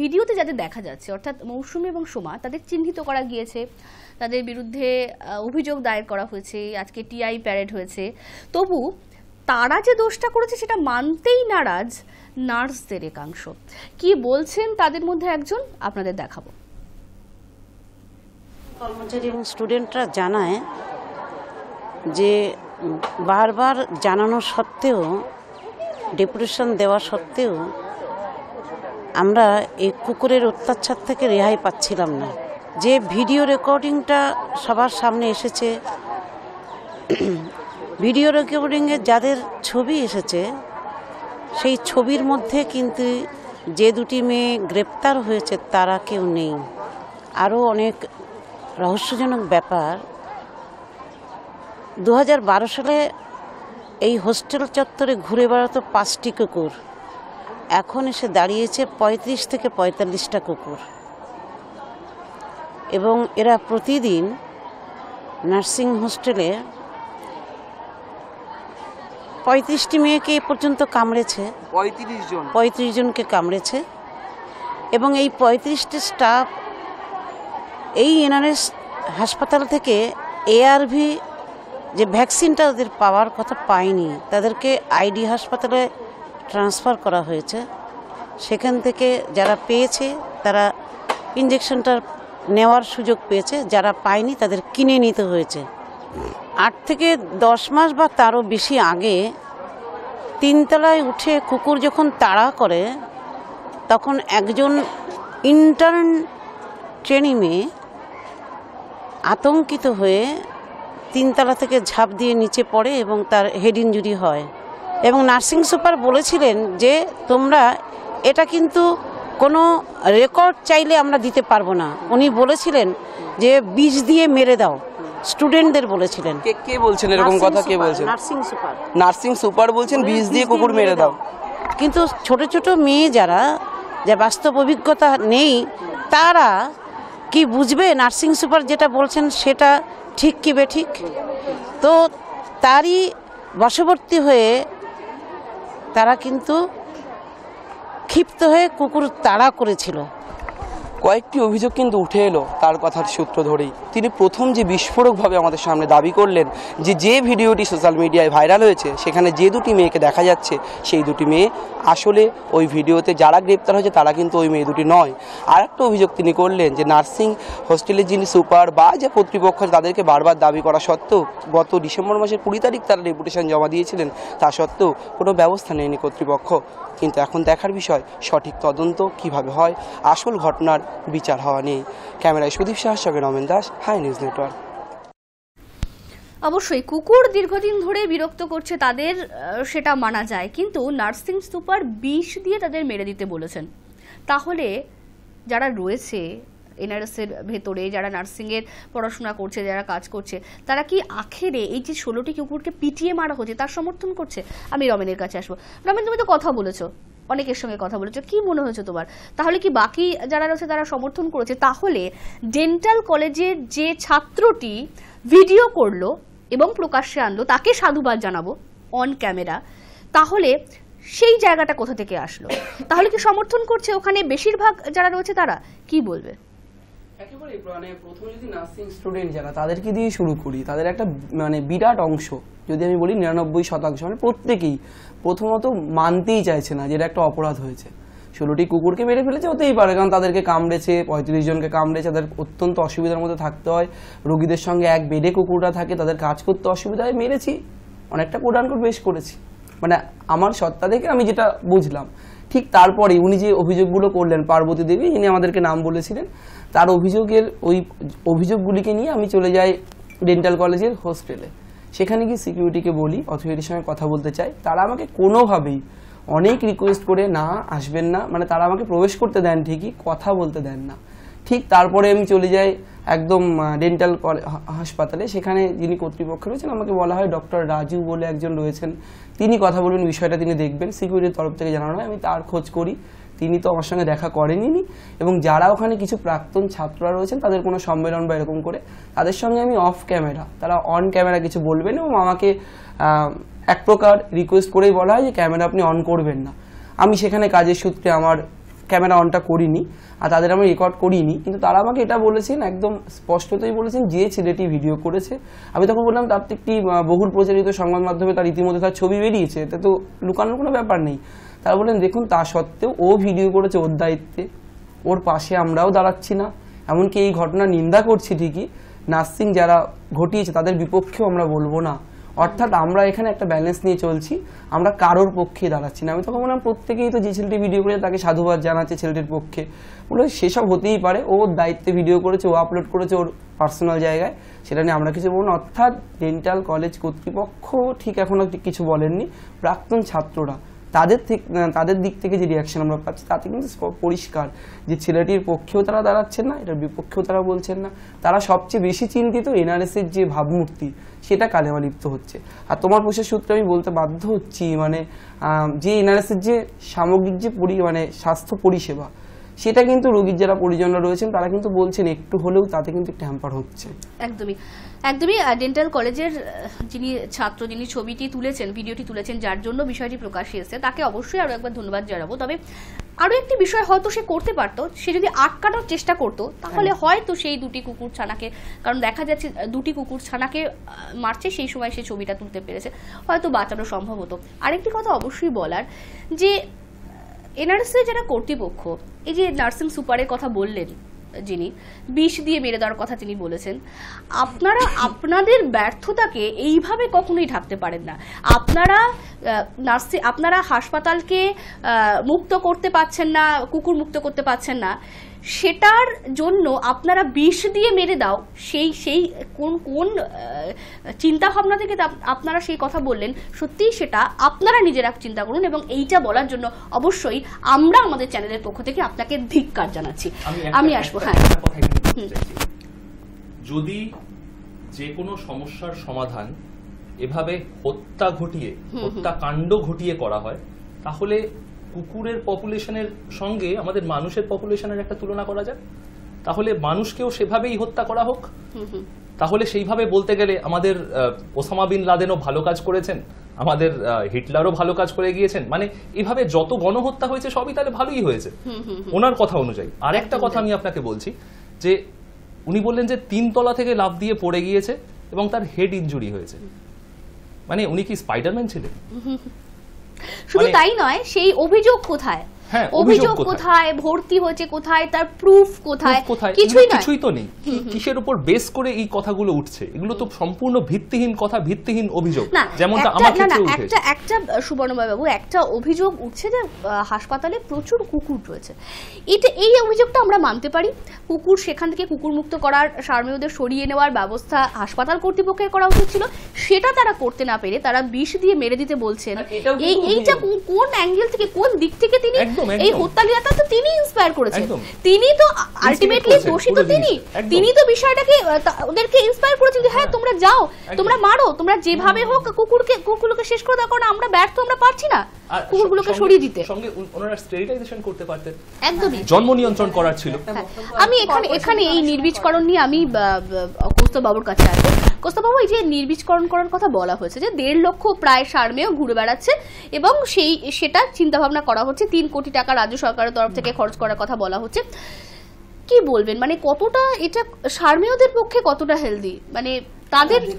ভিডিওতে যাদের দেখা যাচ্ছে, অর্থাৎ মৌসুমী এবং সোমা, তাদের চিহ্নিত করা গিয়েছে, তাদের বিরুদ্ধে অভিযোগ দায়ের করা হয়েছে, আজকে টিআই প্যারেড হয়েছে, তবু তারা যে দোষটা করেছে সেটা মানতেই নারাজ নার্সদের একাংশ। কি বলছেন তাদের মধ্যে একজন, আপনাদের দেখাবো। কর্মচারী এবং স্টুডেন্টরা জানায় যে বারবার জানানো সত্ত্বেও, ডেপুটেশন দেওয়া সত্ত্বেও আমরা এই কুকুরের অত্যাচার থেকে রেহাই পাচ্ছিলাম না। যে ভিডিও রেকর্ডিংটা সবার সামনে এসেছে, ভিডিও রেকর্ডিংয়ে যাদের ছবি এসেছে, সেই ছবির মধ্যে কিন্তু যে দুটি মেয়ে গ্রেপ্তার হয়েছে তারা কেউ নেই। আরও অনেক রহস্যজনক ব্যাপার, 2012 সালে এই হোস্টেল চত্বরে ঘুরে বেড়াতো 5টি কুকুর, এখন এসে দাঁড়িয়েছে 35 থেকে 45টা কুকুর, এবং এরা প্রতিদিন নার্সিং হোস্টেলে 35টি মেয়েকে এ পর্যন্ত কামড়েছে, 35 জনকে কামড়েছে। এবং এই 35টি স্টাফ এই এনআরএস হাসপাতাল থেকে এআরভি যে ভ্যাকসিনটা ওদের পাওয়ার কথা পায়নি, তাদেরকে আইডি হাসপাতালে ট্রান্সফার করা হয়েছে। সেখান থেকে যারা পেয়েছে তারা ইঞ্জেকশনটা নেওয়ার সুযোগ পেয়েছে, যারা পায়নি তাদের কিনে নিতে হয়েছে। 8 থেকে 10 মাস বা তারও বেশি আগে 3 তলায় উঠে কুকুর যখন তাড়া করে, তখন একজন ইন্টার্ন ট্রেনি মেয়ে আতঙ্কিত হয়ে 3 তলা থেকে ঝাঁপ দিয়ে নিচে পড়ে এবং তার হেড ইনজুরি হয়। এবং নার্সিং সুপার বলেছিলেন যে তোমরা এটা কিন্তু কোনো রেকর্ড চাইলে আমরা দিতে পারবো না। উনি বলেছিলেন যে বিষ দিয়ে মেরে দাও, স্টুডেন্টদের বলেছিলেন। কে বলছেন এরকম কথা? কে বলছেন? নার্সিং সুপার বলছেন বিষ দিয়ে কুকুর মেরে দাও। কিন্তু ছোট ছোট মেয়ে যারা বাস্তব অভিজ্ঞতা নেই, তারা কি বুঝবে নার্সিং সুপার যেটা বলছেন সেটা ঠিক কি বেঠিক? তো তারই বশবর্তী হয়ে তারা কিন্তু ক্ষিপ্ত হয়ে কুকুর তাড়া করেছিল। কয়েকটি অভিযোগ কিন্তু উঠে এলো তার কথার সূত্র ধরেই। তিনি প্রথম যে বিস্ফোরকভাবে আমাদের সামনে দাবি করলেন যে ভিডিওটি সোশ্যাল মিডিয়ায় ভাইরাল হয়েছে, সেখানে যে দুটি মেয়েকে দেখা যাচ্ছে সেই দুটি মেয়ে আসলে ওই ভিডিওতে যারা গ্রেপ্তার হয়েছে তারা কিন্তু ওই মেয়ে দুটি নয়। আর একটা অভিযোগ তিনি করলেন যে নার্সিং হোস্টেলের যিনি সুপার বা যে কর্তৃপক্ষ তাদেরকে বারবার দাবি করা সত্ত্বেও গত ডিসেম্বর মাসের 20 তারিখ তারা ডেপুটেশন জমা দিয়েছিলেন, তা সত্ত্বেও কোনো ব্যবস্থা নেয়নি কর্তৃপক্ষ। কিন্তু এখন দেখার বিষয় সঠিক তদন্ত কিভাবে হয়, আসল ঘটনার বিচার হওয়া নেই। ক্যামেরায় সুদীপ সাহার সঙ্গে Ramen Das, high news network. অবশ্যই কুকুর দীর্ঘদিন ধরে বিরক্ত করছে তাদের, সেটা মানা যায়, কিন্তু নার্সিং সুপার বিষ দিয়ে তাদের মেরে দিতে বলেছেন। তাহলে যারা রয়েছে এনআরএস এর ভেতরে, যারা নার্সিং এর পড়াশোনা করছে, যারা কাজ করছে, তারা কি আখেরে এই যে 16টি কুকুরকে পিটিয়ে মারা হচ্ছে তার সমর্থন করছে? আমি রমেনের কাছে আসবো। রমেন, তুমি তো কথা বলেছো, অনেকের সঙ্গে কথা বলেছো, কি মনে হয়েছে তোমার? তাহলে কি বাকি যারা রয়েছে তারা সমর্থন করেছে? তাহলে ডেন্টাল কলেজের যে ছাত্রটি ভিডিও করলো এবং প্রকাশ্যে আনলো তাকে সাধুবাদ জানাবো অন ক্যামেরা, তাহলে সেই জায়গাটা কোথা থেকে আসলো? তাহলে কি সমর্থন করছে ওখানে বেশিরভাগ যারা রয়েছে তারা? কি বলবে? একেবারে প্রথম যদি নার্সিং স্টুডেন্ট যারা, তাদেরকে দিয়ে শুরু করি। তাদের একটা বিরাট অংশ, যদি আমি বলি 99% প্রত্যেকেই প্রথমত মানতেই চাইছে না যে এটা একটা অপরাধ হয়েছে। 16টি কুকুরকে মেরে ফেলেছে, হতেই পারে, কারণ তাদেরকে কামড়েছে, 35 জনকে কামড়েছে, তাদের অত্যন্ত অসুবিধার মধ্যে থাকতে হয়, রোগীদের সঙ্গে এক বেডে কুকুররা থাকে, তাদের কাজ করতে অসুবিধা হয়, মেরেছি, অনেকটা কোট আনকোট বেশ করেছি। আমার সত্তা থেকে আমি যেটা বুঝলাম। ঠিক তারপরে উনি যে অভিযোগগুলো করলেন, পার্বতী দেবী, ইনি আমাদেরকে নাম বলেছিলেন, তার ওই অভিযোগগুলিকে নিয়ে আমি চলে যাই ডেন্টাল কলেজের হোস্টেলে। সেখানে গিয়ে সিকিউরিটিকে বলি, অথরিটির সঙ্গে কথা বলতে চাই। তারা আমাকে কোনোভাবেই, অনেক রিকোয়েস্ট করে, না আসবেন না, তারা আমাকে প্রবেশ করতে দেন ঠিকই, কথা বলতে দেন না। ঠিক তারপরে আমি চলে যাই একদম ডেন্টাল হাসপাতালে। সেখানে যিনি কর্তৃপক্ষ রয়েছেন, আমাকে বলা হয় ডক্টর রাজু বলে একজন রয়েছেন, তিনি কথা বলবেন, বিষয়টা তিনি দেখবেন। সিকিউরিটির তরফ থেকে জানানো হয়, আমি তার খোঁজ করি। তিনি তো আমার সঙ্গে দেখা করেননি, এবং যারা ওখানে কিছু প্রাক্তন ছাত্ররা রয়েছেন তাদের কোনো সম্মেলন বা এরকম করে, তাদের সঙ্গে আমি অফ ক্যামেরা, তারা অন ক্যামেরা কিছু বলবেন এবং আমাকে এক প্রকার রিকোয়েস্ট করেই বলা হয় যে ক্যামেরা আপনি অন করবেন না। আমি সেখানে কাজের সূত্রে আমার ক্যামেরা অনটা করিনি, আর তাদের আমি রেকর্ড করিনি, কিন্তু তারা আমাকে এটা বলেছেন, একদম স্পষ্টতই বলেছেন যে ছেলেটি ভিডিও করেছে। আমি তখন বললাম তার তো একটি বহুল প্রচারিত সংবাদ মাধ্যমে তার ইতিমধ্যে তার ছবি বেরিয়েছে, এতে তো লুকানোর কোনো ব্যাপার নেই। তারা বললেন দেখুন তা সত্ত্বেও ও ভিডিও করেছে ওর দায়িত্বে, ওর পাশে আমরাও দাঁড়াচ্ছি না, এমনকি এই ঘটনা নিন্দা করছি ঠিকই, নার্সিং যারা ঘটিয়েছে তাদের বিপক্ষেও আমরা বলবো না। অর্থাৎ আমরা এখানে একটা ব্যালেন্স নিয়ে চলছি, আমরা কারোর পক্ষে দাঁড়াচ্ছি না। আমি তখন বললাম প্রত্যেকেই তো যে ছেলেটি ভিডিও করেছে তাকে সাধুবাদ জানাচ্ছে ছেলেটির পক্ষে, বলে সেসব হতেই পারে, ওর দায়িত্বে ভিডিও করেছে, ও আপলোড করেছে ওর পার্সোনাল জায়গায়, সেটা নিয়ে আমরা কিছু বলবো না। অর্থাৎ ডেন্টাল কলেজ কর্তৃপক্ষ ঠিক এখনো কিছু বলেননি, প্রাক্তন ছাত্ররা তাদের দিক থেকে যে রিয়াকশন আমরা পাচ্ছি তাতে কিন্তু পরিষ্কার যে ছেলেটির পক্ষেও তারা দাঁড়াচ্ছেন না, এটার বিপক্ষেও তারা বলছেন না। তারা সবচেয়ে বেশি চিন্তিত এনআরএস এর যে ভাবমূর্তি সেটা কালেমালিপ্ত হচ্ছে। আর তোমার প্রশ্নের সূত্রে আমি বলতে বাধ্য হচ্ছি, মানে যে এনআরএস এর যে সামগ্রিক যে মানে স্বাস্থ্য পরিষেবা, সেটা কিন্তু রোগীর যারা পরিজনরা রয়েছেন তারা কিন্তু বলছেন একটু হলেও তাতে কিন্তু একটু হ্যাম্পার হচ্ছে। একদমই একদমই ডেন্টাল কলেজের যিনি ছাত্র, যিনি ছবিটি তুলেছেন, ভিডিওটি তুলেছেন, যার জন্য বিষয়টি প্রকাশ্যে এসেছে, তাকে অবশ্যই আরো একবার ধন্যবাদ জানাবো। তবে আরো একটি বিষয় হয়তো সে করতে পারতো, সে যদি আটকানোর চেষ্টা করতো তাহলে হয়তো সেই দুটি কুকুর ছানাকে, কারণ দেখা যাচ্ছে দুটি কুকুর ছানাকে মারছে, সেই সময় সে ছবিটা তুলতে পেরেছে, হয়তো বাঁচানো সম্ভব হতো। আরেকটি কথা অবশ্যই বলার যে এনআরএস যারা কর্তৃপক্ষ, এই যে নার্সিং সুপারের কথা বললেন, যিনি বিষ দিয়ে মেরে দেওয়ার কথা তিনি বলেছেন, আপনারা আপনাদের ব্যর্থতাকে এইভাবে কখনোই ঢাকতে পারেন না। আপনারা হাসপাতালকে মুক্ত করতে পারছেন না, কুকুর মুক্ত করতে পারছেন না, সেটার জন্য আপনারা বিষ দিয়ে মেরে দাও, সেই কোন চিন্তা ভাবনা থেকে আপনারা সেই কথা বললেন, সত্যিই সেটা আপনারা নিজেরা চিন্তা করুন। এবং এইটা বলার জন্য অবশ্যই আমরা আমাদের চ্যানেলের পক্ষ থেকে আপনাকে ধিক্কার জানাচ্ছি। আমি আসবো। হ্যাঁ, যদি যে কোনো সমস্যার সমাধান এভাবে হত্যাকাণ্ড ঘটিয়ে করা হয়, তাহলে কুকুরের পপুলেশনের সঙ্গে আমাদের মানুষের পপুলেশনের একটা তুলনা করা যায়, তাহলে মানুষকেও সেভাবেই হত্যা করা হোক। তাহলে সেইভাবে বলতে গেলে আমাদের ওসামা বিন লাদেনও ভালো কাজ করেছেন, আমাদের হিটলারও ভালো কাজ করে গিয়েছেন, মানে এভাবে যত গণহত্যা হয়েছে সবই তাহলে ভালোই হয়েছে ওনার কথা অনুযায়ী। আর একটা কথা আমি আপনাকে বলছি যে উনি বললেন যে 3 তলা থেকে লাফ দিয়ে পড়ে গিয়েছে এবং তার হেড ইনজুরি হয়েছে, মানে উনি কি স্পাইডারম্যান ছিলেন? শুধু তাই নয়, সেই অভিযোগ কোথায়, অভিযোগ কোথায়, ভর্তি হয়েছে কোথায়, তার প্রুফ কোথায়, কিছুই তো নেই। কিসের উপর বেস করে এই কথাগুলো উঠছে? এগুলো তো সম্পূর্ণ ভিত্তিহীন কথা, ভিত্তিহীন অভিযোগ, যেমনটা আমার ক্ষেত্রে উঠেছে। একটা সুবর্ণময় বাবু, একটা অভিযোগ উঠছে যে হাসপাতালে প্রচুর কুকুর রয়েছে। এই অভিযোগটা আমরা মানতে পারি, কুকুর সেখান থেকে কুকুর মুক্ত করার, সারমেয়দের সরিয়ে নেওয়ার ব্যবস্থা হাসপাতাল কর্তৃপক্ষের করা উচিত ছিল, সেটা তারা করতে না পেরে তারা বিষ দিয়ে মেরে দিতে বলছেন। এইটা কোন অ্যাঙ্গেল থেকে, কোন দিক থেকে তিনি এই হত্যালীলাটা তো তিনি ইন্সপায়ার করেছেন, তিনি তো আলটিমেটলি দোষী, তো তিনি তো বিষয়টাকে ওদেরকে ইন্সপায়ার করেছেন যে হ্যাঁ তোমরা যাও, তোমরা মারো, তোমরা যেভাবে হোক কুকুরগুলোকে শেষ করে দাও, কারণ আমরা ব্যর্থ, আমরা পারছি না কুকুরগুলোকে সরিয়ে দিতে। সঙ্গে ওনারা স্টেরিলাইজেশন করতে পারতেন, একদমই জন্ম নিয়ন্ত্রণ করার ছিল। আমি এখানে এই নির্বীজকরণ নিয়ে আমি কৌস্তব বাবুর কাছে আসবো। কৌস্তব বাবু, এই যে নির্বীজকরণ করার কথা বলা হয়েছে যে 1.5 লক্ষ প্রায় সারমেয় ঘুরে বেড়াচ্ছে এবং সেটা চিন্তা ভাবনা করা হচ্ছে, 3 কোটি টাকা রাজ্য সরকারের তরফ থেকে খরচ করার কথা বলা হচ্ছে, কি বলবেন? মানে কতটা এটা সারমেয়দের পক্ষে কতটা হেলদি? মানে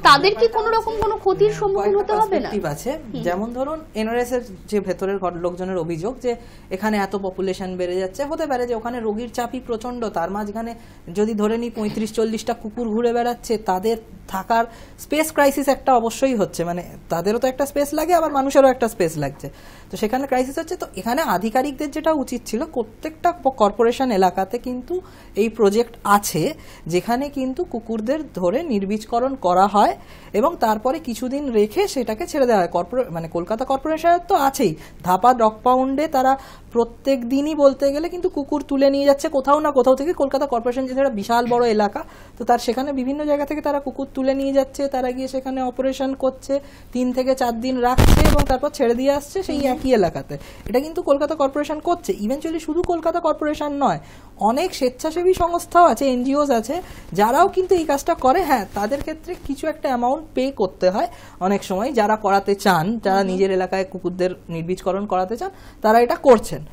তাদের কি কোনো রকম কোনো ক্ষতির সম্মুখীন হতে হবে না? আছে, যেমন ধরুন এনআরএস এর যে ভেতরের লোকজনের অভিযোগ যে এখানে এত পপুলেশন বেড়ে যাচ্ছে, হতে পারে যে ওখানে রোগীর চাপই প্রচন্ড, তার মাঝখানে যদি ধরে নিই 35-40টা কুকুর ঘুরে বেড়াচ্ছে, তাদের থাকার স্পেস ক্রাইসিস একটা অবশ্যই হচ্ছে, মানে তাদেরও তো একটা স্পেস লাগে, আবার মানুষেরও একটা স্পেস লাগছে, তো সেখানে ক্রাইসিস হচ্ছে। তো এখানে আধিকারিকদের যেটা উচিত ছিল, প্রত্যেকটা কর্পোরেশন এলাকাতে কিন্তু এই প্রজেক্ট আছে যেখানে কিন্তু কুকুরদের ধরে নির্বীজকরণ করা হয় এবং তারপরে কিছুদিন রেখে সেটাকে ছেড়ে দেওয়া হয়। মানে কলকাতা কর্পোরেশনের তো আছেই, ধাপা ডগ পাউন্ডে তারা প্রত্যেক দিনই বলতে গেলে কিন্তু কুকুর তুলে নিয়ে যাচ্ছে কোথাও না কোথাও থেকে। কলকাতা কর্পোরেশন যেটা একটা বিশাল বড় এলাকা, তো তার সেখানে বিভিন্ন জায়গা থেকে তারা কুকুর তুলে নিয়ে যাচ্ছে, তারা গিয়ে সেখানে অপারেশন করছে, 3 থেকে 4 দিন রাখছে এবং তারপর ছেড়ে দিয়ে আসছে সেই একই এলাকাতে। এটা কিন্তু কলকাতা কর্পোরেশন করছে। ইভেনচুয়ালি শুধু কলকাতা কর্পোরেশন নয়, অনেক স্বেচ্ছাসেবী সংস্থাও আছে, এনজিওস আছে, যারাও কিন্তু এই কাজটা করে। হ্যাঁ, তাদের ক্ষেত্রে কিছু একটা অ্যামাউন্ট পে করতে হয় অনেক সময়, যারা করাতে চান, যারা নিজের এলাকায় কুকুরদের নির্বীজকরণ করাতে চান, তারা এটা করছেন।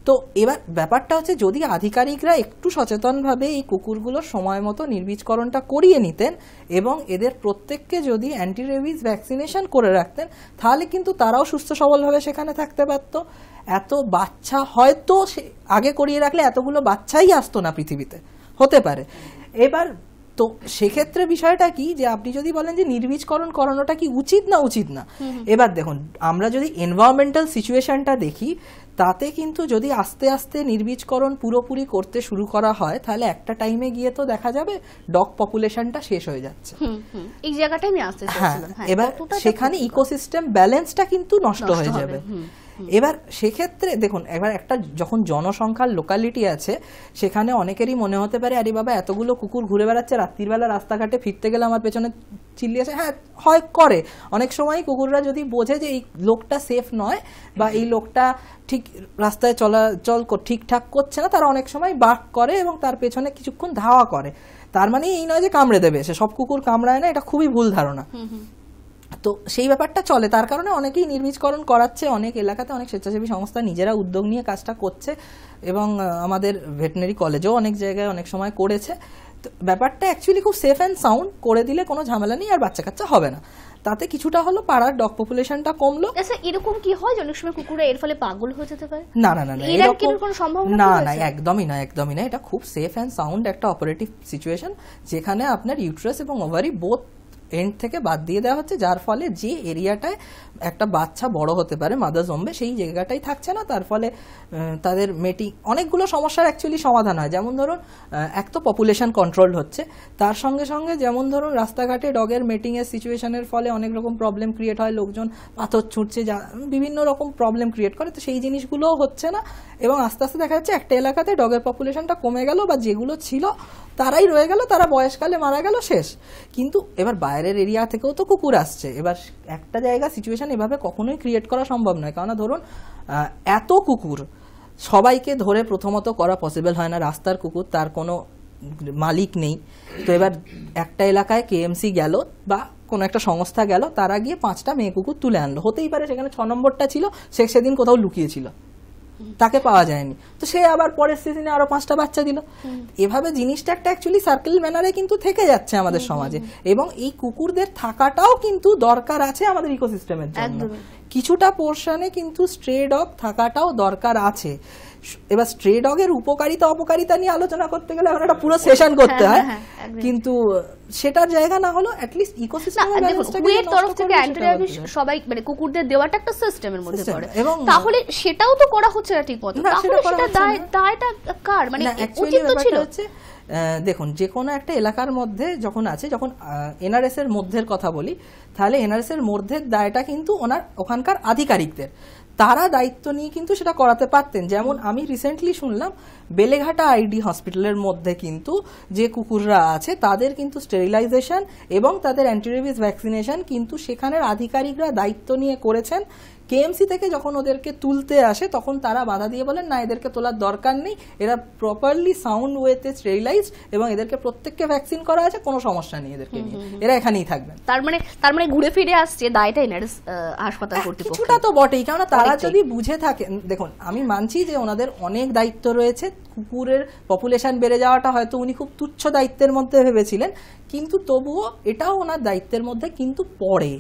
তো এবার ব্যাপারটা হচ্ছে, যদি আধিকারিকরা একটু সচেতনভাবে এই কুকুরগুলোর সময় মতো নির্বীজকরণটা করিয়ে নিতেন এবং এদের প্রত্যেককে যদি অ্যান্টি রেবিজ ভ্যাকসিনেশন করে রাখতেন, তাহলে কিন্তু তারাও সুস্থ সবলভাবে সেখানে থাকতে পারতো। এত বাচ্চা হয়তো আগে করিয়ে রাখলে এতগুলো বাচ্চাই আসতো না পৃথিবীতে, হতে পারে। এবার তো সেক্ষেত্রে বিষয়টা কি, যে আপনি যদি বলেন যে নির্বীজকরণ করানোটা কি উচিত না উচিত না, এবার দেখুন, আমরা যদি এনভায়রনমেন্টাল সিচুয়েশনটা দেখি, তাতে কিন্তু যদি আস্তে আস্তে নির্বীজকরণ পুরোপুরি করতে শুরু করা হয়, তাহলে একটা টাইমে গিয়ে তো দেখা যাবে ডগ পপুলেশনটা শেষ হয়ে যাচ্ছে। এই জায়গাটাই আমি আসতে চাইছিলাম। এবার সেখানে ইকোসিস্টেম ব্যালেন্সটা কিন্তু নষ্ট হয়ে যাবে। এবার সেক্ষেত্রে দেখুন, এবার একটা যখন জনসংখ্যার লোকালিটি আছে, সেখানে অনেকেরই মনে হতে পারে, আরে বাবা এতগুলো কুকুর ঘুরে বেড়াচ্ছে, রাত্রিবেলা রাস্তাঘাটে ফিরতে গেলে আমার পেছনে চিল্লিয়েছে। হ্যাঁ, হয় করে অনেক সময় কুকুররা যদি বোঝে যে এই লোকটা সেফ নয় বা এই লোকটা ঠিক রাস্তায় চলাচল ঠিকঠাক করছে না, তারা অনেক সময় বার্ক করে এবং তার পেছনে কিছুক্ষণ ধাওয়া করে। তার মানে এই নয় যে কামড়ে দেবে, সে সব কুকুর কামড়ায় না, এটা খুবই ভুল ধারণা। তো সেই ব্যাপারটা চলে, তার কারণে অনেকেই নির্বীজকরণ করাচ্ছে, অনেক এলাকাতে অনেক স্বেচ্ছাসেবী সংস্থা নিজেরা উদ্যোগ নিয়ে কাজটা করছে এবং আমাদের ভেটেরিনারি কলেজেও অনেক জায়গায় অনেক সময় করেছে। তো ব্যাপারটা অ্যাকচুয়ালি খুব সেফ অ্যান্ড সাউন্ড, করে দিলে কোনো ঝামেলা নেই আর বাচ্চা কাচ্চা হবে না। তাতে কিছুটা হলো পাড়ার ডগ পপুলেশনটা কমলো। আচ্ছা, এরকম কি হয় অনেক সময় কুকুরে এর ফলে পাগল হয়ে যেতে পারে? না না না, এরকম কোনো সম্ভাবনা না না, একদমই না, একদমই না। এটা খুব সেফ অ্যান্ড সাউন্ড একটা অপারেটিভ সিচুয়েশন, যেখানে আপনার ইউট্রাস এবং ওভারি বোথ এন্ড থেকে বাদ দিয়ে দেওয়া হচ্ছে, যার ফলে যে এরিয়াটায় একটা বাচ্চা বড় হতে পারে, মাদার জম্বে, সেই জায়গাটাই থাকছে না। তার ফলে তাদের মেটিং অনেকগুলো সমস্যার অ্যাকচুয়ালি সমাধান হয়। যেমন ধরুন, এক তো পপুলেশন কন্ট্রোল হচ্ছে, তার সঙ্গে সঙ্গে যেমন ধরুন রাস্তাঘাটে ডগের মেটিংয়ের সিচুয়েশনের ফলে অনেক রকম প্রবলেম ক্রিয়েট হয়, লোকজন পাথর ছুটছে, বিভিন্ন রকম প্রবলেম ক্রিয়েট করে, তো সেই জিনিসগুলোও হচ্ছে না। এবং আস্তে আস্তে দেখা যাচ্ছে একটা এলাকাতে ডগের পপুলেশনটা কমে গেল, বা যেগুলো ছিল তারাই রয়ে গেল, তারা বয়সকালে মারা গেল, শেষ। কিন্তু এবার বাইরের এরিয়া থেকেও তো কুকুর আসছে। এবার একটা জায়গা সিচুয়েশন এভাবে কখনোই ক্রিয়েট করা সম্ভব নয়, কারণ ধরুন এত কুকুর সবাইকে ধরে প্রথমত করা পসিবল হয় না। রাস্তার কুকুর, তার কোনো মালিক নেই। তো এবার একটা এলাকায় কেএমসি গেল বা কোনো একটা সংস্থা গেল, তারা গিয়ে 5টা মেয়ে কুকুর তুলে আনলো। হতেই পারে সেখানে 6 নম্বরটা ছিল, সেদিন কোথাও লুকিয়েছিল, তাকে পাওয়া যায়নি, তো সে আবার পরের সিজনে আরো 5টা বাচ্চা দিল। এভাবে জিনিসটা একটা অ্যাকচুয়ালি সার্কেল ম্যানারে কিন্তু থেকে যাচ্ছে আমাদের সমাজে। এবং এই কুকুরদের থাকাটাও কিন্তু দরকার আছে আমাদের ইকোসিস্টেমের জন্য। কিছুটা পোর্শনে কিন্তু স্ট্রে ডগ থাকাটাও দরকার আছে। এবার স্ট্রে ডগের উপকারিতা অপকারিতা নিয়ে আলোচনা করতে গেলে আমরা একটা পুরো সেশন করতে হয়, কিন্তু সেটার জায়গা না হলো অ্যাটলিস্ট ইকোসিস্টেমের ব্যালেন্সটাকে তরফ থেকে অ্যান্টিরাবিস সবাই মানে কুকুরদের দেওয়াটা একটা সিস্টেমের মধ্যে পড়ে, তাহলে সেটাও তো করা হচ্ছে না ঠিকমতো। তাহলে সেটা দায়টা কার? মানে উচিত তো ছিল। দেখুন, যে কোনো একটা এলাকার মধ্যে যখন আছে, যখন এনআরএস এর মধ্যের কথা বলি, তাহলে এনআরএস এর মধ্যের দায়টা কিন্তু ওখানকার আধিকারিকদের, তারা দায়িত্ব নিয়ে কিন্তু সেটা করাতে পারতেন। যেমন আমি রিসেন্টলি শুনলাম বেলেঘাটা আইডি হসপিটালের মধ্যে কিন্তু যে কুকুররা আছে তাদের কিন্তু স্টেরিলাইজেশন এবং তাদের অ্যান্টিরেবিস ভ্যাকসিনেশন কিন্তু সেখানের আধিকারিকরা দায়িত্ব নিয়ে করেছেন। কেএমসি থেকে যখন ওদেরকে তুলতে আসে তখন তারা বাধা দিয়ে বলেন, না, এদেরকে তোলার দরকার নেই, এরা প্রপারলি সাউন্ড ওয়েতে স্টেরিলাইজড এবং এদেরকে প্রত্যেককে ভ্যাকসিন করা আছে, কোনো সমস্যা নেই এদেরকে নিয়ে, এরা এখানেই থাকবেন। তার মানে ঘুরে ফিরে আসছে দায়টা এনআরএস হাসপাতাল কর্তৃপক্ষ। কিছুটা তো বটেই, কারণ তারা যদি বুঝে থাকে, দেখুন আমি মানছি যে ওনাদের অনেক দায়িত্ব রয়েছে, কুকুরের পপুলেশন বেড়ে যাওয়াটা হয়তো উনি খুব তুচ্ছ দায়িত্বের মধ্যে ভেবেছিলেন, কিন্তু তবুও এটাও ওনার দায়িত্বের মধ্যে কিন্তু পড়ে